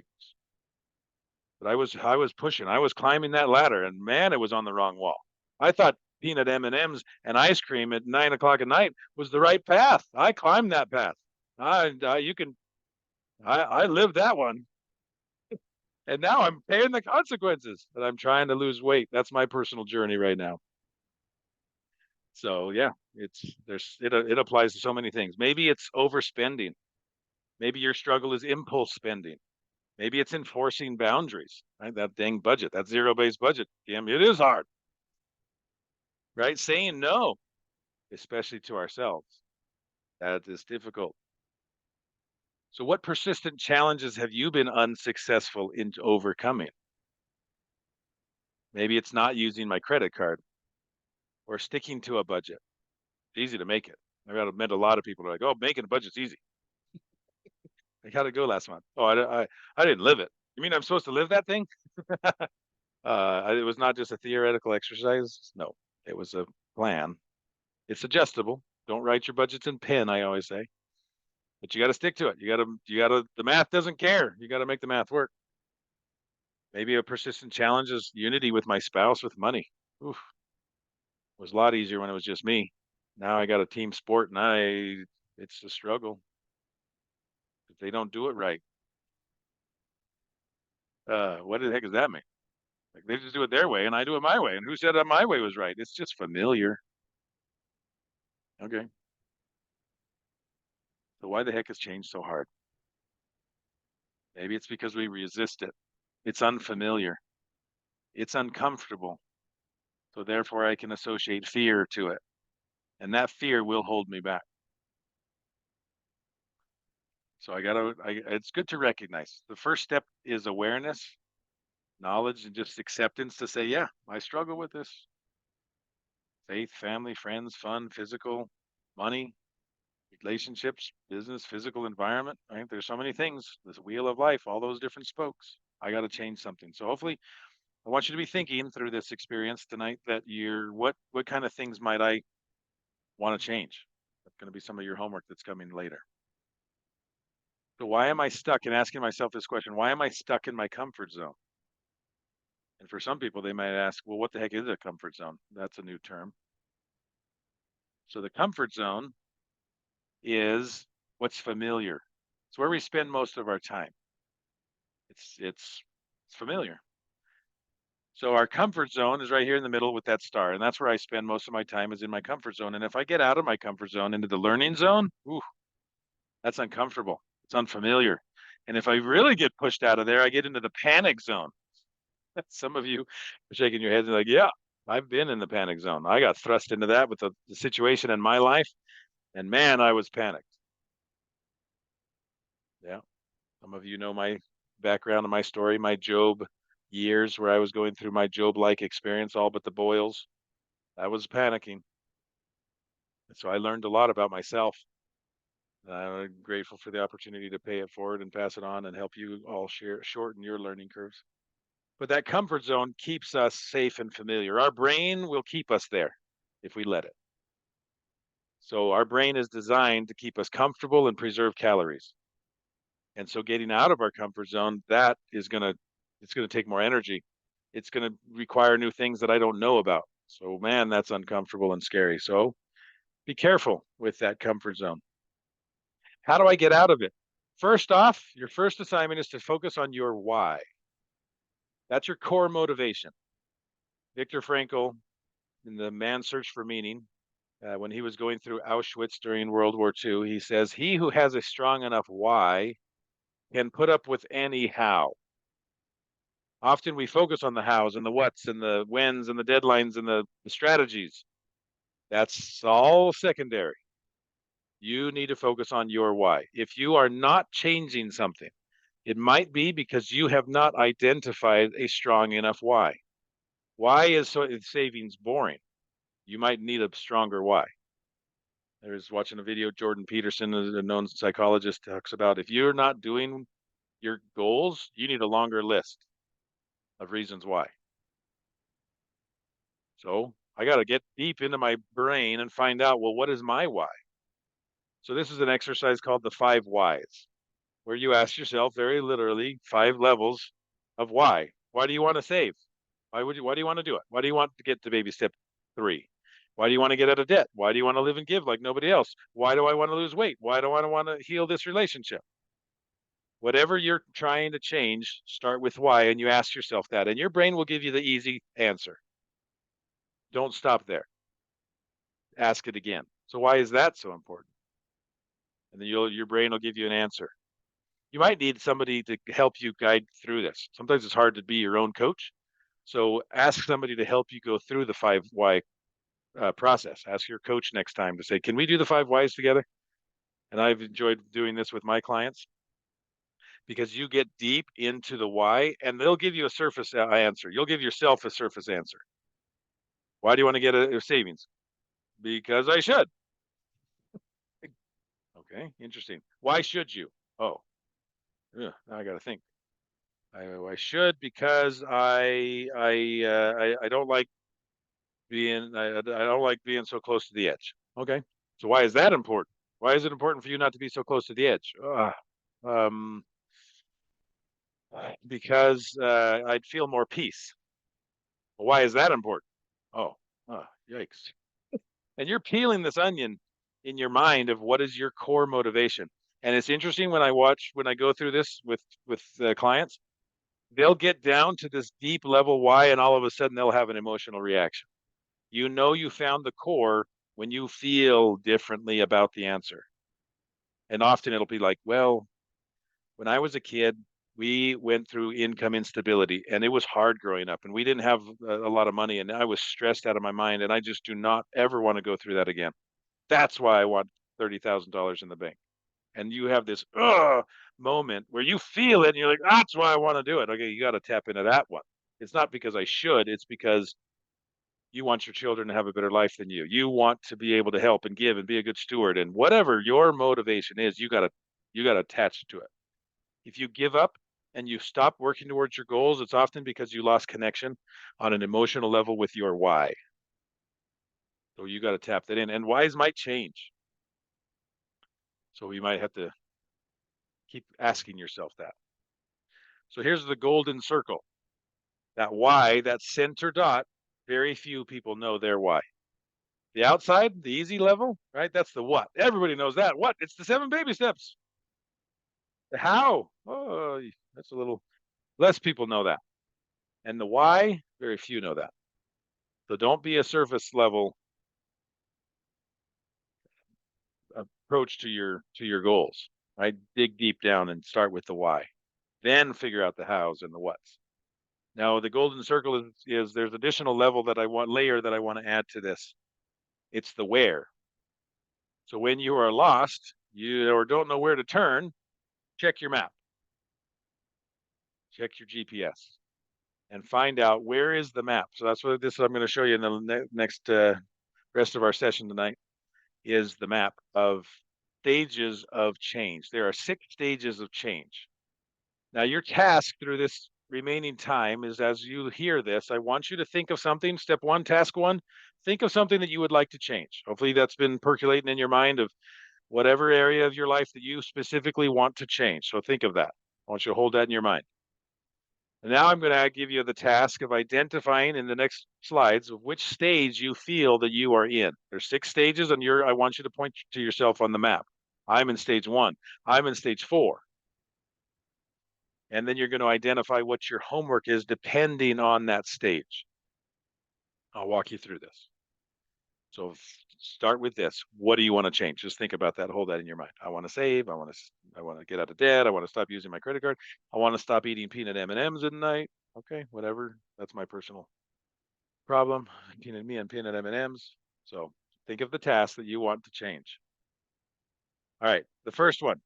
But I was pushing, I was climbing that ladder, and man, it was on the wrong wall. I thought peanut M&Ms and ice cream at 9 o'clock at night was the right path. I climbed that path. I lived that one. And now I'm paying the consequences, and I'm trying to lose weight. That's my personal journey right now. So yeah, it applies to so many things. Maybe it's overspending. Maybe your struggle is impulse spending. Maybe it's enforcing boundaries, right? That dang budget, that zero-based budget. Damn, it is hard, right? Saying no, especially to ourselves, that is difficult. So what persistent challenges have you been unsuccessful in overcoming? Maybe it's not using my credit card or sticking to a budget. It's easy to make it. I've met a lot of people who are like, oh, making a budget's easy. Like, how'd it go last month? Oh, I didn't live it. You mean I'm supposed to live that thing? It was not just a theoretical exercise. No, it was a plan. It's adjustable. Don't write your budgets in pen, I always say. But you got to stick to it. The math doesn't care. You got to make the math work. Maybe a persistent challenge is unity with my spouse with money. Oof, it was a lot easier when it was just me. Now I got a team sport and it's a struggle if they don't do it right. What the heck does that mean? Like they just do it their way and I do it my way. And who said that my way was right? It's just familiar. Okay. So why the heck has change so hard? Maybe it's because we resist it. It's unfamiliar. It's uncomfortable. So therefore I can associate fear to it. And that fear will hold me back. So it's good to recognize. The first step is awareness, knowledge, and just acceptance to say, yeah, I struggle with this. Faith, family, friends, fun, physical, money, relationships, business, physical environment, right? There's so many things, this wheel of life, all those different spokes. I got to change something. So hopefully I want you to be thinking through this experience tonight that what kind of things might I want to change? That's going to be some of your homework that's coming later. So why am I stuck? And asking myself this question, why am I stuck in my comfort zone? And for some people, they might ask, well, what the heck is a comfort zone? That's a new term. So the comfort zone is what's familiar. It's where we spend most of our time. It's familiar. So our comfort zone is right here in the middle with that star, and that's where I spend most of my time is in my comfort zone. And if I get out of my comfort zone into the learning zone, ooh, that's uncomfortable. It's unfamiliar. And if I really get pushed out of there, I get into the panic zone. Some of you are shaking your heads and like, yeah, I've been in the panic zone. I got thrust into that with the situation in my life, and man, I was panicked. Yeah. Some of you know my background and my story, my Job years where I was going through my Job-like experience, all but the boils. I was panicking. And so I learned a lot about myself. I'm grateful for the opportunity to pay it forward and pass it on and help you all shorten your learning curves. But that comfort zone keeps us safe and familiar. Our brain will keep us there if we let it. So our brain is designed to keep us comfortable and preserve calories. And so getting out of our comfort zone, it's going to take more energy. It's going to require new things that I don't know about. So man, that's uncomfortable and scary. So be careful with that comfort zone. How do I get out of it? First off, your first assignment is to focus on your why. That's your core motivation. Viktor Frankl, in The Man's Search for Meaning, when he was going through Auschwitz during World War II, he says, he who has a strong enough why can put up with any how. Often we focus on the hows and the whats and the whens and the deadlines and the strategies. That's all secondary. You need to focus on your why. If you are not changing something, it might be because you have not identified a strong enough why. Why is savings boring? You might need a stronger why. I was watching a video, Jordan Peterson, a known psychologist, talks about if you're not doing your goals, you need a longer list of reasons why. So I got to get deep into my brain and find out, well, what is my why? So this is an exercise called the 5 whys, where you ask yourself very literally 5 levels of why. Why do you want to save? Why do you want to do it? Why do you want to get to baby step 3? Why do you want to get out of debt? Why do you want to live and give like nobody else? Why do I want to lose weight? Why do I want to heal this relationship? Whatever you're trying to change, start with why, and you ask yourself that, and your brain will give you the easy answer. Don't stop there. Ask it again. So why is that so important? And then your brain will give you an answer. You might need somebody to help you guide through this. Sometimes it's hard to be your own coach. So ask somebody to help you go through the 5 why process. Ask your coach next time to say, can we do the 5 whys together? And I've enjoyed doing this with my clients because you get deep into the why and they'll give you a surface answer. You'll give yourself a surface answer. Why do you want to get a savings? Because I should. Okay, interesting. Why should you? Oh, yeah, now I got to think. I should because I don't like I don't like being so close to the edge. Okay, so why is that important? Why is it important for you not to be so close to the edge? Um, because I'd feel more peace. Well, why is that important? Oh, yikes! And you're peeling this onion in your mind of what is your core motivation. And it's interesting when I go through this with clients, they'll get down to this deep level why, and all of a sudden they'll have an emotional reaction. You know you found the core when you feel differently about the answer. And often it'll be like, well, when I was a kid, we went through income instability and it was hard growing up and we didn't have a lot of money and I was stressed out of my mind and I just do not ever want to go through that again. That's why I want $30,000 in the bank. And you have this moment where you feel it and you're like, that's why I want to do it. Okay, you got to tap into that one. It's not because I should, it's because you want your children to have a better life than you. You want to be able to help and give and be a good steward. And whatever your motivation is, you gotta attach to it. If you give up and you stop working towards your goals, it's often because you lost connection on an emotional level with your why. So you got to tap that in. And whys might change. So you might have to keep asking yourself that. So here's the golden circle. That why, that center dot, very few people know their why. The outside, the easy level, right? That's the what. Everybody knows that. What? It's the 7 baby steps. The how? Oh, that's a little less people know that. And the why, very few know that. So don't be a surface level approach to your goals, right? Dig deep down and start with the why. Then figure out the hows and the whats. Now, the golden circle is there's additional layer that I want to add to this. It's the where. So when you are lost, or don't know where to turn, check your map. Check your GPS and find out where is the map. So that's what I'm going to show you in the next rest of our session tonight is the map of stages of change. There are 6 stages of change. Now your task through this remaining time is as you hear this, I want you to think of something. Step 1, task 1, think of something that you would like to change. Hopefully that's been percolating in your mind of whatever area of your life that you specifically want to change. So think of that. I want you to hold that in your mind. And now I'm going to give you the task of identifying in the next slides of which stage you feel that you are in. There's 6 stages and I want you to point to yourself on the map. I'm in stage 1. I'm in stage 4. And then you're going to identify what your homework is depending on that stage. I'll walk you through this. So start with this. What do you want to change? Just think about that. Hold that in your mind. I want to save. I want to get out of debt. I want to stop using my credit card. I want to stop eating peanut M&Ms at night. Okay, whatever. That's my personal problem. Peanut M&Ms. So think of the task that you want to change. All right, the first one.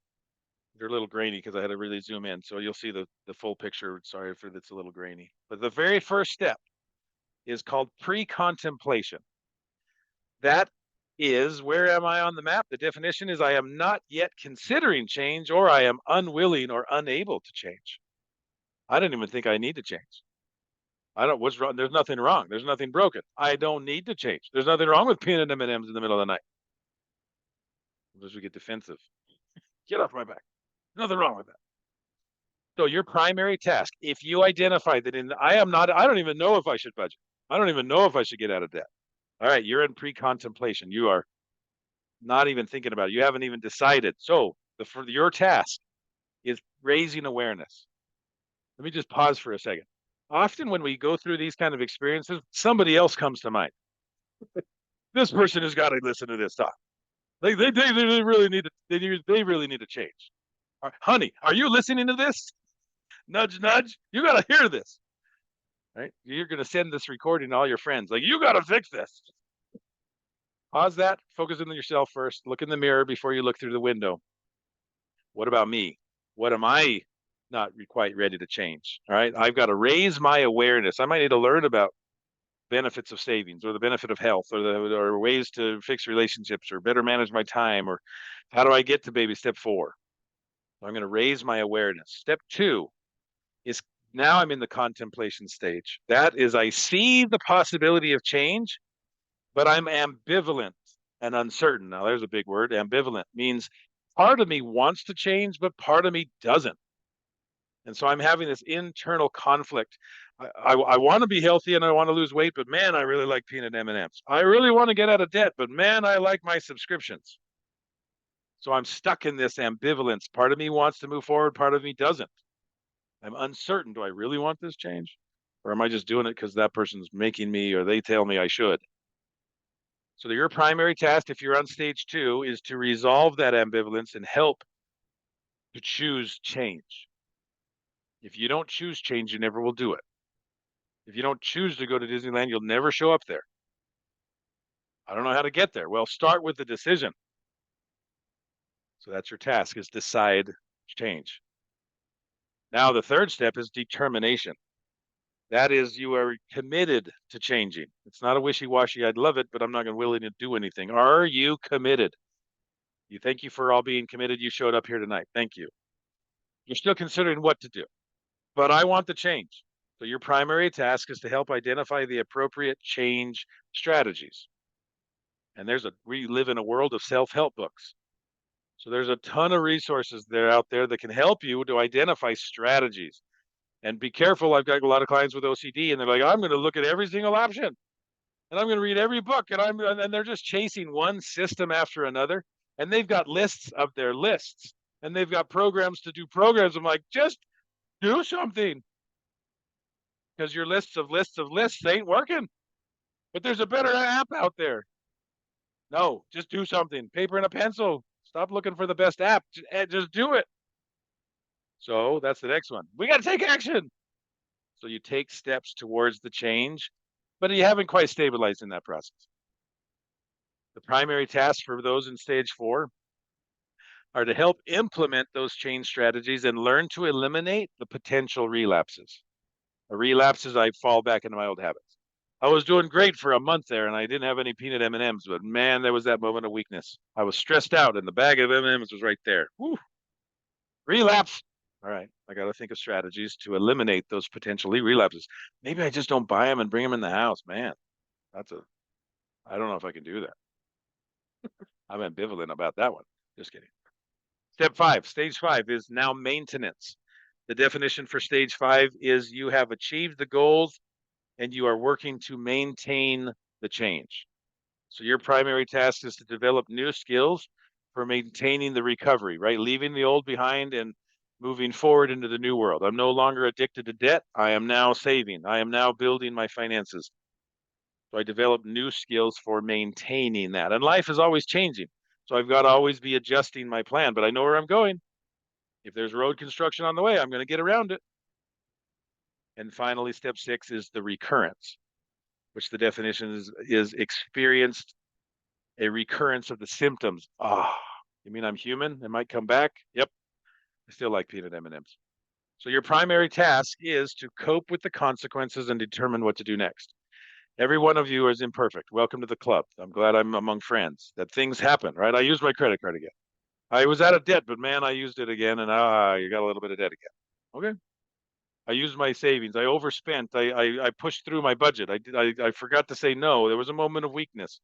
They're a little grainy because I had to really zoom in. So you'll see the full picture. Sorry if it's a little grainy. But the very first step is called pre-contemplation. That is, where am I on the map? The definition is I am not yet considering change or I am unwilling or unable to change. I don't even think I need to change. What's wrong? There's nothing wrong. There's nothing broken. I don't need to change. There's nothing wrong with peanut M&Ms in the middle of the night. Unless we get defensive. Get off my back. Nothing wrong with that. So your primary task, if you identify that I don't even know if I should budget. I don't even know if I should get out of debt. All right, you're in pre-contemplation. You are not even thinking about it. You haven't even decided. So for your task is raising awareness. Let me just pause for a second. Often when we go through these kind of experiences, somebody else comes to mind. This person has got to listen to this talk. They really need to, they really need to change. Honey, are you listening to this? Nudge, nudge. You got to hear this, right? You're going to send this recording to all your friends. Like, you got to fix this. Pause that. Focus on yourself first. Look in the mirror before you look through the window. What about me? What am I not quite ready to change? All right. I've got to raise my awareness. I might need to learn about benefits of savings or the benefit of health or ways to fix relationships or better manage my time, or how do I get to baby step 4? So I'm going to raise my awareness. Step 2 is now I'm in the contemplation stage. That is, I see the possibility of change, but I'm ambivalent and uncertain. Now, there's a big word. Ambivalent means part of me wants to change, but part of me doesn't. And so I'm having this internal conflict. I want to be healthy and I want to lose weight, but man, I really like peanut M&Ms. I really want to get out of debt, but man, I like my subscriptions. So I'm stuck in this ambivalence. Part of me wants to move forward, part of me doesn't. I'm uncertain. Do I really want this change? Or am I just doing it because that person's making me or they tell me I should? So your primary task, if you're on stage 2, is to resolve that ambivalence and help to choose change. If you don't choose change, you never will do it. If you don't choose to go to Disneyland, you'll never show up there. I don't know how to get there. Well, start with the decision. So that's your task, is decide change. Now, the third step is determination. That is, you are committed to changing. It's not a wishy-washy, I'd love it, but I'm not going to willing to do anything. Are you committed? You thank you for all being committed. You showed up here tonight. Thank you. You're still considering what to do, but I want the change. So your primary task is to help identify the appropriate change strategies. And we live in a world of self-help books. So there's a ton of resources out there that can help you to identify strategies. And be careful. I've got a lot of clients with OCD and they're like, I'm going to look at every single option and I'm going to read every book, and they're just chasing one system after another. And they've got lists of their lists and they've got programs to do programs. I'm like, just do something, because your lists of lists ain't working. But there's a better app out there. No, just do something. Paper and a pencil. Stop looking for the best app. Just do it. So that's the next one. We got to take action. So you take steps towards the change, but you haven't quite stabilized in that process. The primary tasks for those in stage 4 are to help implement those change strategies and learn to eliminate the potential relapses. A relapse is I fall back into my old habits. I was doing great for a month there and I didn't have any peanut M&Ms, but man, there was that moment of weakness. I was stressed out and the bag of M&Ms was right there. Whew. Relapse. All right, I got to think of strategies to eliminate those potentially relapses. Maybe I just don't buy them and bring them in the house. Man, I don't know if I can do that. I'm ambivalent about that one. Just kidding. Step 5, stage 5 is now maintenance. The definition for stage 5 is you have achieved the goals and you are working to maintain the change. So your primary task is to develop new skills for maintaining the recovery, right? Leaving the old behind and moving forward into the new world. I'm no longer addicted to debt. I am now saving. I am now building my finances. So I develop new skills for maintaining that. And life is always changing. So I've got to always be adjusting my plan, but I know where I'm going. If there's road construction on the way, I'm going to get around it. And finally, step 6 is the recurrence, which the definition is experienced a recurrence of the symptoms. You mean I'm human? It might come back? Yep. I still like peanut M&Ms. So your primary task is to cope with the consequences and determine what to do next. Every one of you is imperfect. Welcome to the club. I'm glad I'm among friends. That things happen, right? I used my credit card again. I was out of debt, but man, I used it again, and you got a little bit of debt again. Okay. I used my savings. I overspent. I pushed through my budget. I forgot to say no. There was a moment of weakness.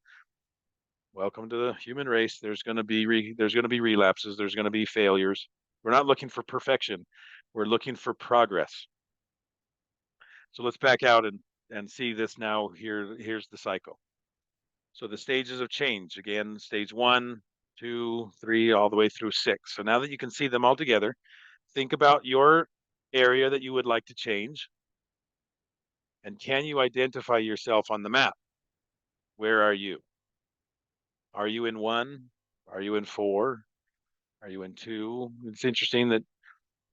Welcome to the human race. There's going to be relapses. There's going to be failures. We're not looking for perfection. We're looking for progress. So let's back out and see this now. Here's the cycle. So the stages of change, again, stage 1, 2, 3, all the way through 6. So now that you can see them all together, think about your area that you would like to change. And can you identify yourself on the map? Where are you? Are you in 1? Are you in 4? Are you in 2? It's interesting that,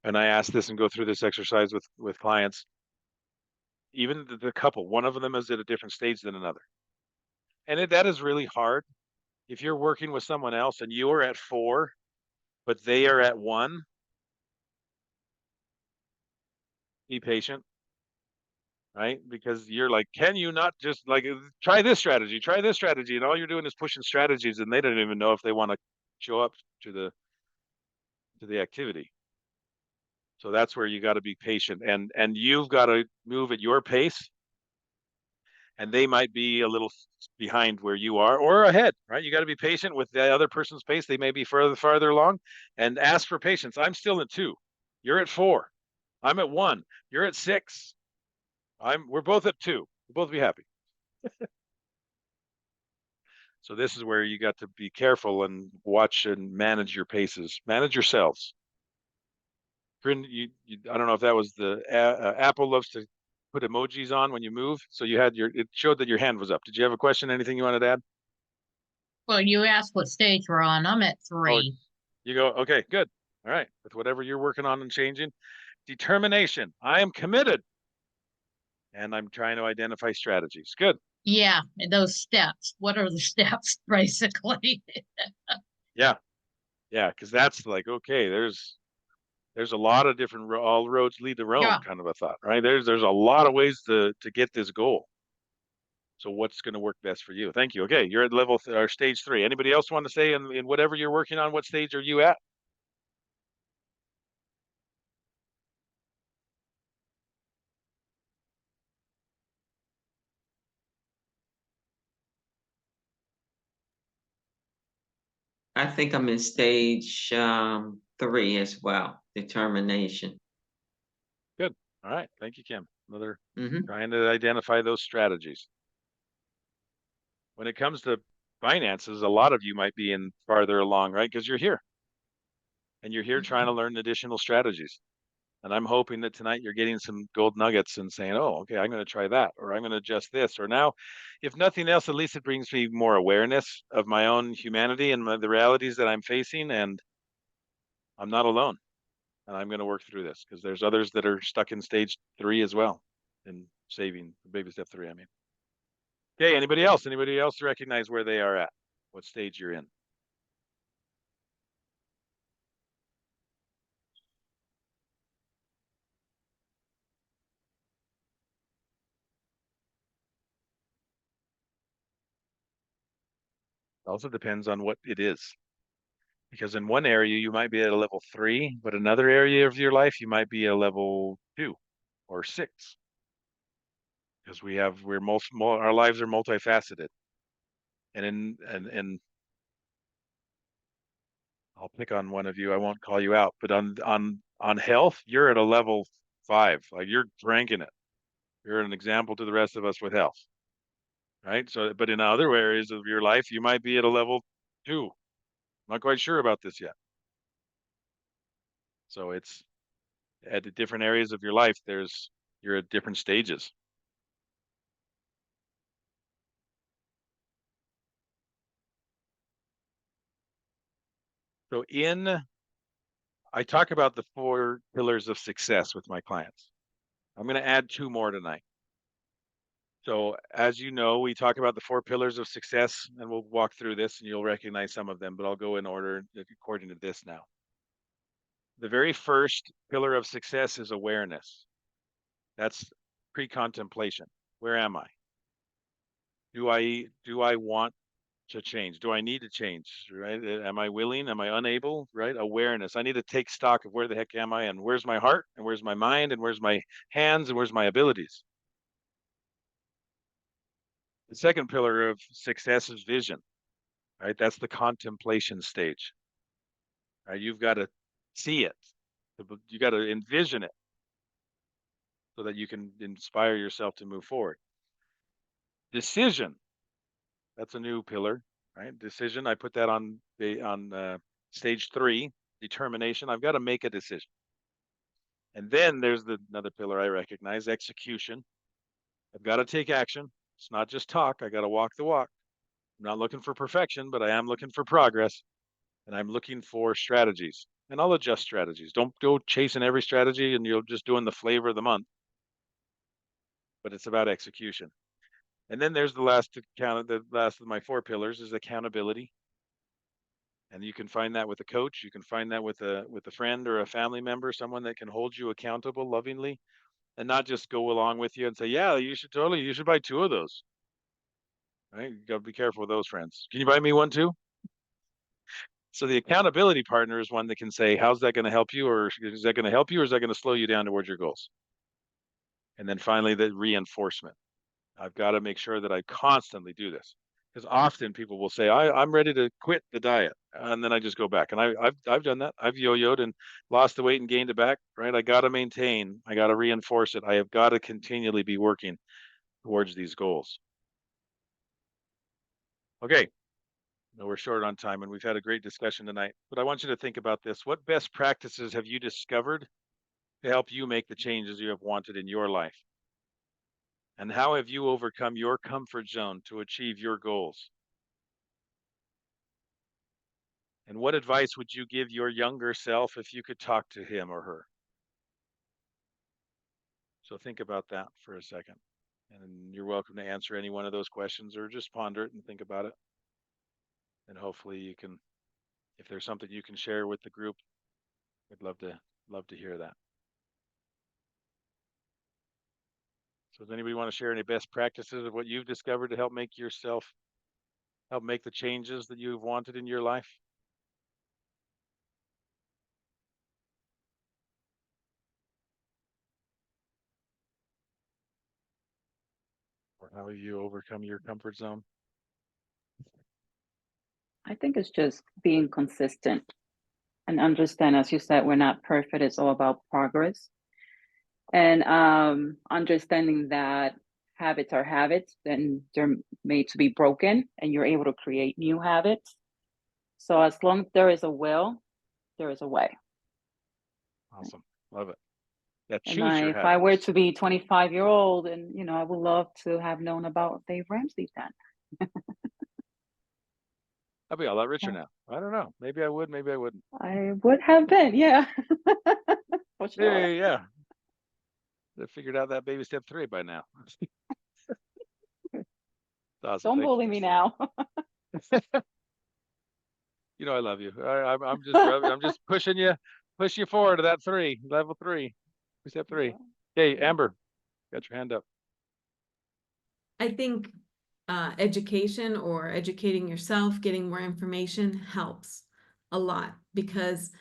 and I ask this and go through this exercise with clients, even the couple, one of them is at a different stage than another. And that is really hard. If you're working with someone else and you're at 4, but they are at 1, be patient, right? Because you're like, can you not just like try this strategy, and all you're doing is pushing strategies, and they don't even know if they want to show up to the activity. So that's where you got to be patient, and you've got to move at your pace, and they might be a little behind where you are or ahead, right? You got to be patient with the other person's pace. They may be farther along, and ask for patience. I'm still at 2. You're at 4. I'm at 1. You're at 6. We're both at 2. We'll both be happy. So this is where you got to be careful and watch and manage your paces, manage yourselves. Bryn, I don't know if that was the Apple loves to put emojis on when you move. So it showed that your hand was up. Did you have a question? Anything you wanted to add? Well, you asked what stage we're on. I'm at 3. You go, okay, good. All right. With whatever you're working on and changing. Determination. I am committed. And I'm trying to identify strategies. Good. Yeah, and those steps. What are the steps, basically? Yeah. Yeah. Because that's like, okay, there's a lot of different all roads lead to Rome Yeah. kind of a thought, right? There's a lot of ways to get this goal. So what's going to work best for you? Thank you. Okay, you're at or stage 3. Anybody else want to say in whatever you're working on, what stage are you at? I think I'm in stage 3 as well, determination. Good. All right. Thank you, Kim. Another Hmm. trying to identify those strategies. When it comes to finances, a lot of you might be in farther along, right? Because you're here and you're here trying to learn additional strategies. And I'm hoping that tonight you're getting some gold nuggets and saying, oh, okay, I'm going to try that, or I'm going to adjust this. Or now, if nothing else, at least it brings me more awareness of my own humanity and the realities that I'm facing. And I'm not alone. And I'm going to work through this because there's others that are stuck in stage 3 as well, in saving baby step 3. I mean, okay, anybody else? Anybody else recognize where they are at? What stage you're in? Also depends on what it is. Because in one area you might be at a level 3, but another area of your life you might be at a level 2 or 6. Because our lives are multifaceted. And I'll pick on one of you. I won't call you out, but on health, you're at a level 5. Like you're cranking it. You're an example to the rest of us with health. Right? So, but in other areas of your life, you might be at a level 2. I'm not quite sure about this yet. So it's at the different areas of your life, you're at different stages. So I talk about the 4 pillars of success with my clients. I'm going to add 2 more tonight. So as you know, we talk about the 4 pillars of success, and we'll walk through this and you'll recognize some of them, but I'll go in order according to this now. The very first pillar of success is awareness. That's pre-contemplation. Where am I? Do I want to change? Do I need to change? Right? Am I willing? Am I unable? Right? Awareness. I need to take stock of where the heck am I and where's my heart and where's my mind and where's my hands and where's my abilities. The second pillar of success is vision. Right? That's the contemplation stage. Right? You've got to see it. You got to envision it so that you can inspire yourself to move forward. Decision. That's a new pillar, right? Decision. I put that on stage 3, determination. I've got to make a decision. And then there's another pillar I recognize, execution. I've got to take action. It's not just talk. I got to walk the walk. I'm not looking for perfection, but I am looking for progress. And I'm looking for strategies. And I'll adjust strategies. Don't go chasing every strategy and you're just doing the flavor of the month. But it's about execution. And then there's the last of my 4 pillars is accountability. And you can find that with a coach. You can find that with a friend or a family member, someone that can hold you accountable lovingly and not just go along with you and say, yeah, you should buy 2 of those. Right? You gotta be careful with those friends. Can you buy me one too? So the accountability partner is one that can say, how's that going to help you? Or is that going to help you? Or is that going to slow you down towards your goals? And then finally, the reinforcement. I've got to make sure that I constantly do this. Because often people will say, I'm ready to quit the diet. And then I just go back. And I've done that. I've yo-yoed and lost the weight and gained it back, right? I got to maintain. I got to reinforce it. I have got to continually be working towards these goals. Okay. No, we're short on time and we've had a great discussion tonight, but I want you to think about this. What best practices have you discovered to help you make the changes you have wanted in your life? And how have you overcome your comfort zone to achieve your goals? And what advice would you give your younger self if you could talk to him or her? So think about that for a second. And you're welcome to answer any one of those questions or just ponder it and think about it. And hopefully you can, if there's something you can share with the group, I'd love to hear that. So does anybody want to share any best practices of what you've discovered to help make the changes that you've wanted in your life? Or how have you overcome your comfort zone? I think it's just being consistent and understand, as you said, we're not perfect. It's all about progress. And understanding that habits are habits, and they're made to be broken, and you're able to create new habits. So as long as there is a will, there is a way. Awesome. Love it. Yeah, And choose your if I were happiness. to be 25-year-old, and I would love to have known about Dave Ramsey then. I'll be a lot richer now. I don't know. Maybe I would, maybe I wouldn't. I would have been, yeah. For sure. Yeah. I figured out that baby step 3 by now. Awesome. Don't Thank you, bully me Christine. now. You know I love you. I'm just pushing you forward to that 3, level 3, step 3. Hey, Amber, got your hand up. I think education or educating yourself, getting more information helps a lot because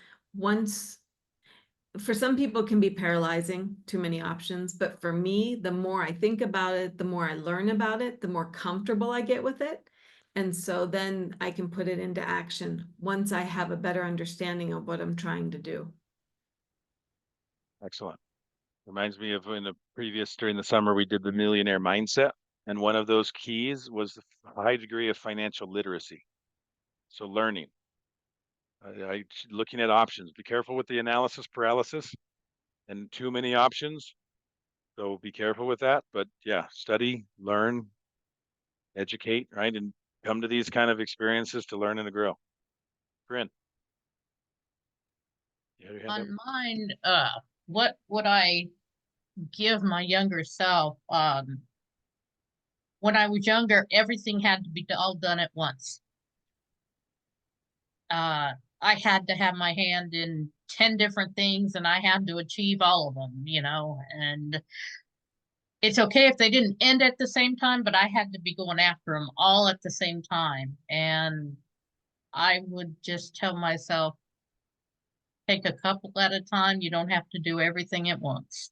for some people it can be paralyzing, too many options, but for me, the more I think about it, the more I learn about it, the more comfortable I get with it. And so then I can put it into action once I have a better understanding of what I'm trying to do. Excellent. Reminds me of during the summer, we did the millionaire mindset. And one of those keys was the high degree of financial literacy. So learning, looking at options, be careful with the analysis paralysis and too many options. So be careful with that. But yeah, study, learn, educate, right? And come to these kind of experiences to learn and to grow. Corinne. You had your hand up? On mine, what would I give my younger self? When I was younger, everything had to be all done at once. I had to have my hand in 10 different things and I had to achieve all of them, and it's okay if they didn't end at the same time, but I had to be going after them all at the same time. And I would just tell myself, take a couple at a time. You don't have to do everything at once.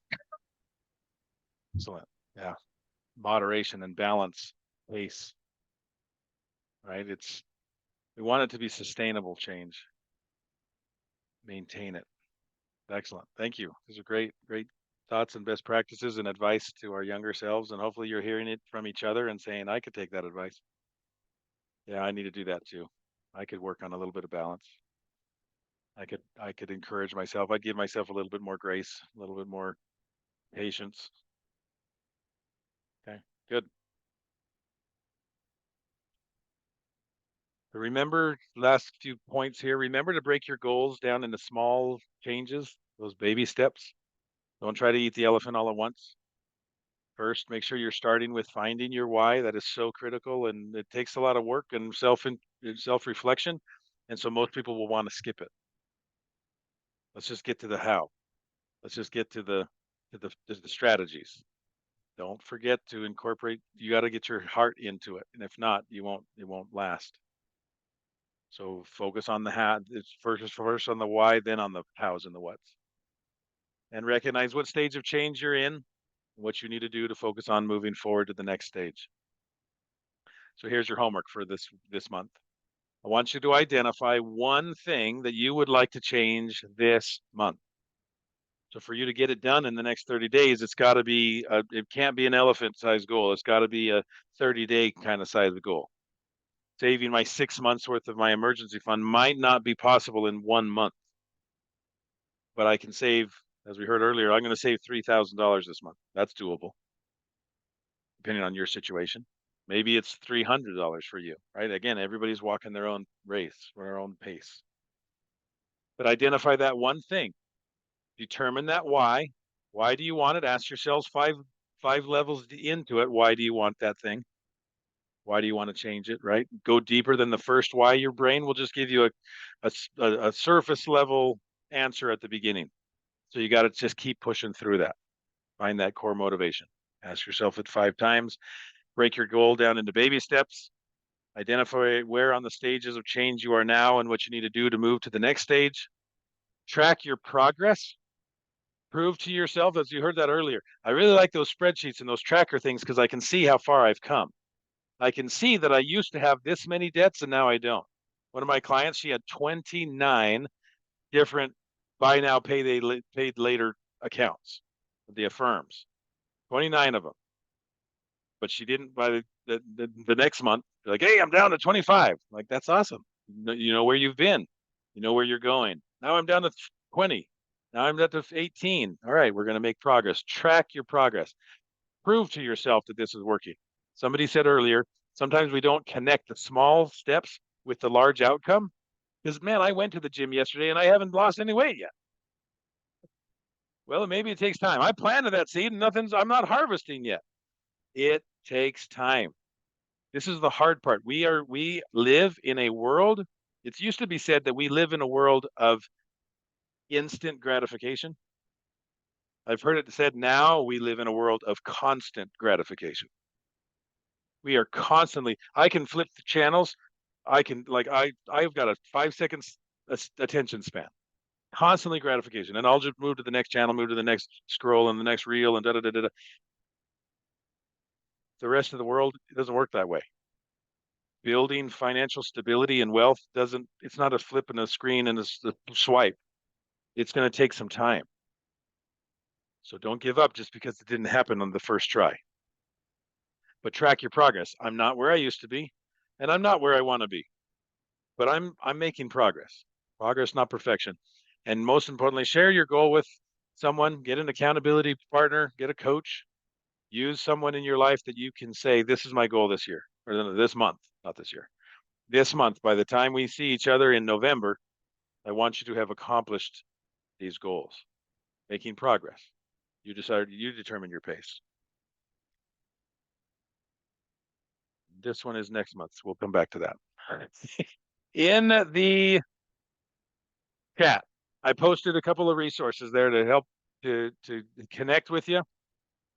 Excellent. Yeah. Moderation and balance, pace, right? We want it to be sustainable change. Maintain it. Excellent. Thank you. These are great thoughts and best practices and advice to our younger selves. And hopefully you're hearing it from each other and saying, I could take that advice. Yeah, I need to do that too. I could work on a little bit of balance. I could encourage myself. I'd give myself a little bit more grace, a little bit more patience. Okay, good. Remember, last few points here. Remember to break your goals down into small changes, those baby steps. Don't try to eat the elephant all at once. First, make sure you're starting with finding your why. That is so critical, and it takes a lot of work and self reflection. And so most people will want to skip it. Let's just get to the how. Let's just get to the strategies. Don't forget to incorporate. You got to get your heart into it, and if not, it won't last. So focus on the how. It's first on the why, then on the hows and the whats, and recognize what stage of change you're in, what you need to do to focus on moving forward to the next stage. So here's your homework for this month. I want you to identify one thing that you would like to change this month. So for you to get it done in the next 30 days, it's got to be, it can't be an elephant-sized goal. It's got to be a 30-day kind of size goal. Saving my 6 months worth of my emergency fund might not be possible in 1 month, but I can save, as we heard earlier, I'm going to save $3,000 this month. That's doable, depending on your situation. Maybe it's $300 for you, right? Again, everybody's walking their own race, their own pace. But identify that one thing. Determine that why. Why do you want it? Ask yourselves five levels into it. Why do you want that thing? Why do you want to change it, right? Go deeper than the first why. Your brain will just give you a surface level answer at the beginning. So you got to just keep pushing through that. Find that core motivation. Ask yourself it 5 times. Break your goal down into baby steps. Identify where on the stages of change you are now and what you need to do to move to the next stage. Track your progress. Prove to yourself, as you heard that earlier, I really like those spreadsheets and those tracker things because I can see how far I've come. I can see that I used to have this many debts and now I don't. One of my clients, she had 29 different buy now, paid later accounts, the Affirms, 29 of them. But she didn't by the next month, like, hey, I'm down to 25. Like, that's awesome. You know where you've been, you know where you're going. Now I'm down to 20. Now I'm down to 18. All right, we're going to make progress. Track your progress. Prove to yourself that this is working. Somebody said earlier, sometimes we don't connect the small steps with the large outcome. Because, man, I went to the gym yesterday and I haven't lost any weight yet. Well, maybe it takes time. I planted that seed and I'm not harvesting yet. It takes time. This is the hard part. We live in a world. It used to be said that we live in a world of instant gratification. I've heard it said now we live in a world of constant gratification. We are constantly, I can flip the channels. I've got a 5 seconds attention span, constantly gratification. And I'll just move to the next channel, move to the next scroll and the next reel and da da da da. The rest of the world, it doesn't work that way. Building financial stability and wealth it's not a flip in a screen and a swipe. It's going to take some time. So don't give up just because it didn't happen on the first try. But track your progress. I'm not where I used to be, and I'm not where I want to be. But I'm making progress. Progress, not perfection. And most importantly, share your goal with someone, get an accountability partner, get a coach, use someone in your life that you can say, this is my goal this year, or this month, not this year. This month, by the time we see each other in November, I want you to have accomplished these goals, making progress. You determine your pace. This one is next month. So we'll come back to that. In the chat, I posted a couple of resources there to help to connect with you.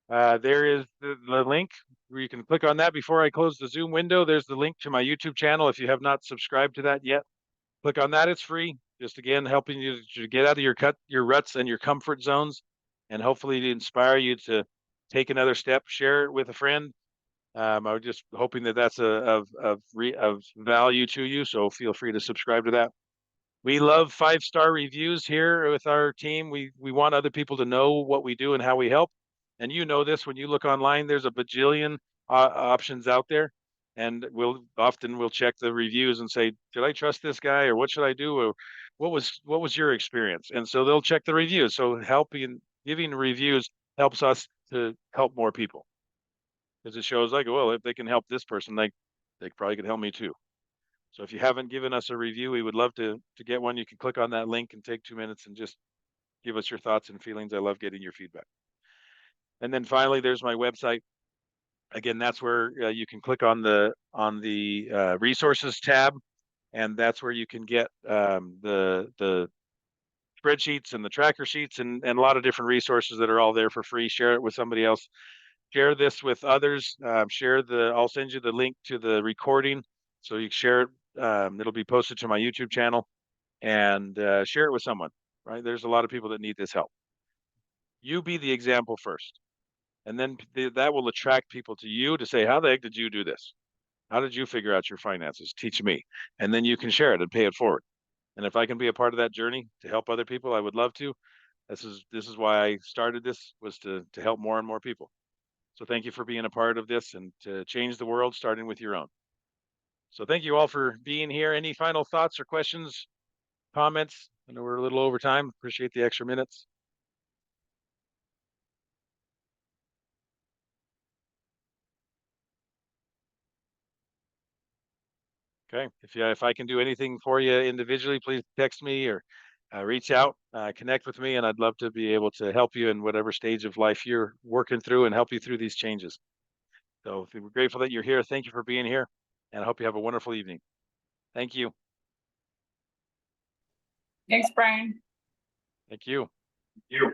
There is the link where you can click on that before I close the Zoom window. There's the link to my YouTube channel. If you have not subscribed to that yet, click on that. It's free. Just again, helping you to get out of your ruts and your comfort zones, and hopefully to inspire you to take another step, share it with a friend. I was just hoping that that's of value to you. So feel free to subscribe to that. We love 5-star reviews here with our team. We want other people to know what we do and how we help. And you know this, when you look online, there's a bajillion options out there. And we'll check the reviews and say, should I trust this guy or what should I do? Or what was your experience? And so they'll check the reviews. So giving reviews helps us to help more people, because it shows like, well, if they can help this person, they probably could help me too. So if you haven't given us a review, we would love to get one. You can click on that link and take 2 minutes and just give us your thoughts and feelings. I love getting your feedback. And then finally, there's my website. Again, that's where you can click on the resources tab, and that's where you can get the spreadsheets and the tracker sheets and a lot of different resources that are all there for free. Share it with somebody else. Share this with others. I'll send you the link to the recording, so you can share it. It'll be posted to my YouTube channel, and share it with someone. Right? There's a lot of people that need this help. You be the example first, and then that will attract people to you to say, how the heck did you do this? How did you figure out your finances? Teach me. And then you can share it and pay it forward. And if I can be a part of that journey to help other people, I would love to. This is why I started this, was to help more and more people. So thank you for being a part of this and to change the world, starting with your own. So thank you all for being here. Any final thoughts or questions, comments? I know we're a little over time. Appreciate the extra minutes. Okay. If I can do anything for you individually, please text me or reach out, connect with me, and I'd love to be able to help you in whatever stage of life you're working through and help you through these changes. So we're grateful that you're here. Thank you for being here, and I hope you have a wonderful evening. Thank you. Thanks, Brian. Thank you. You.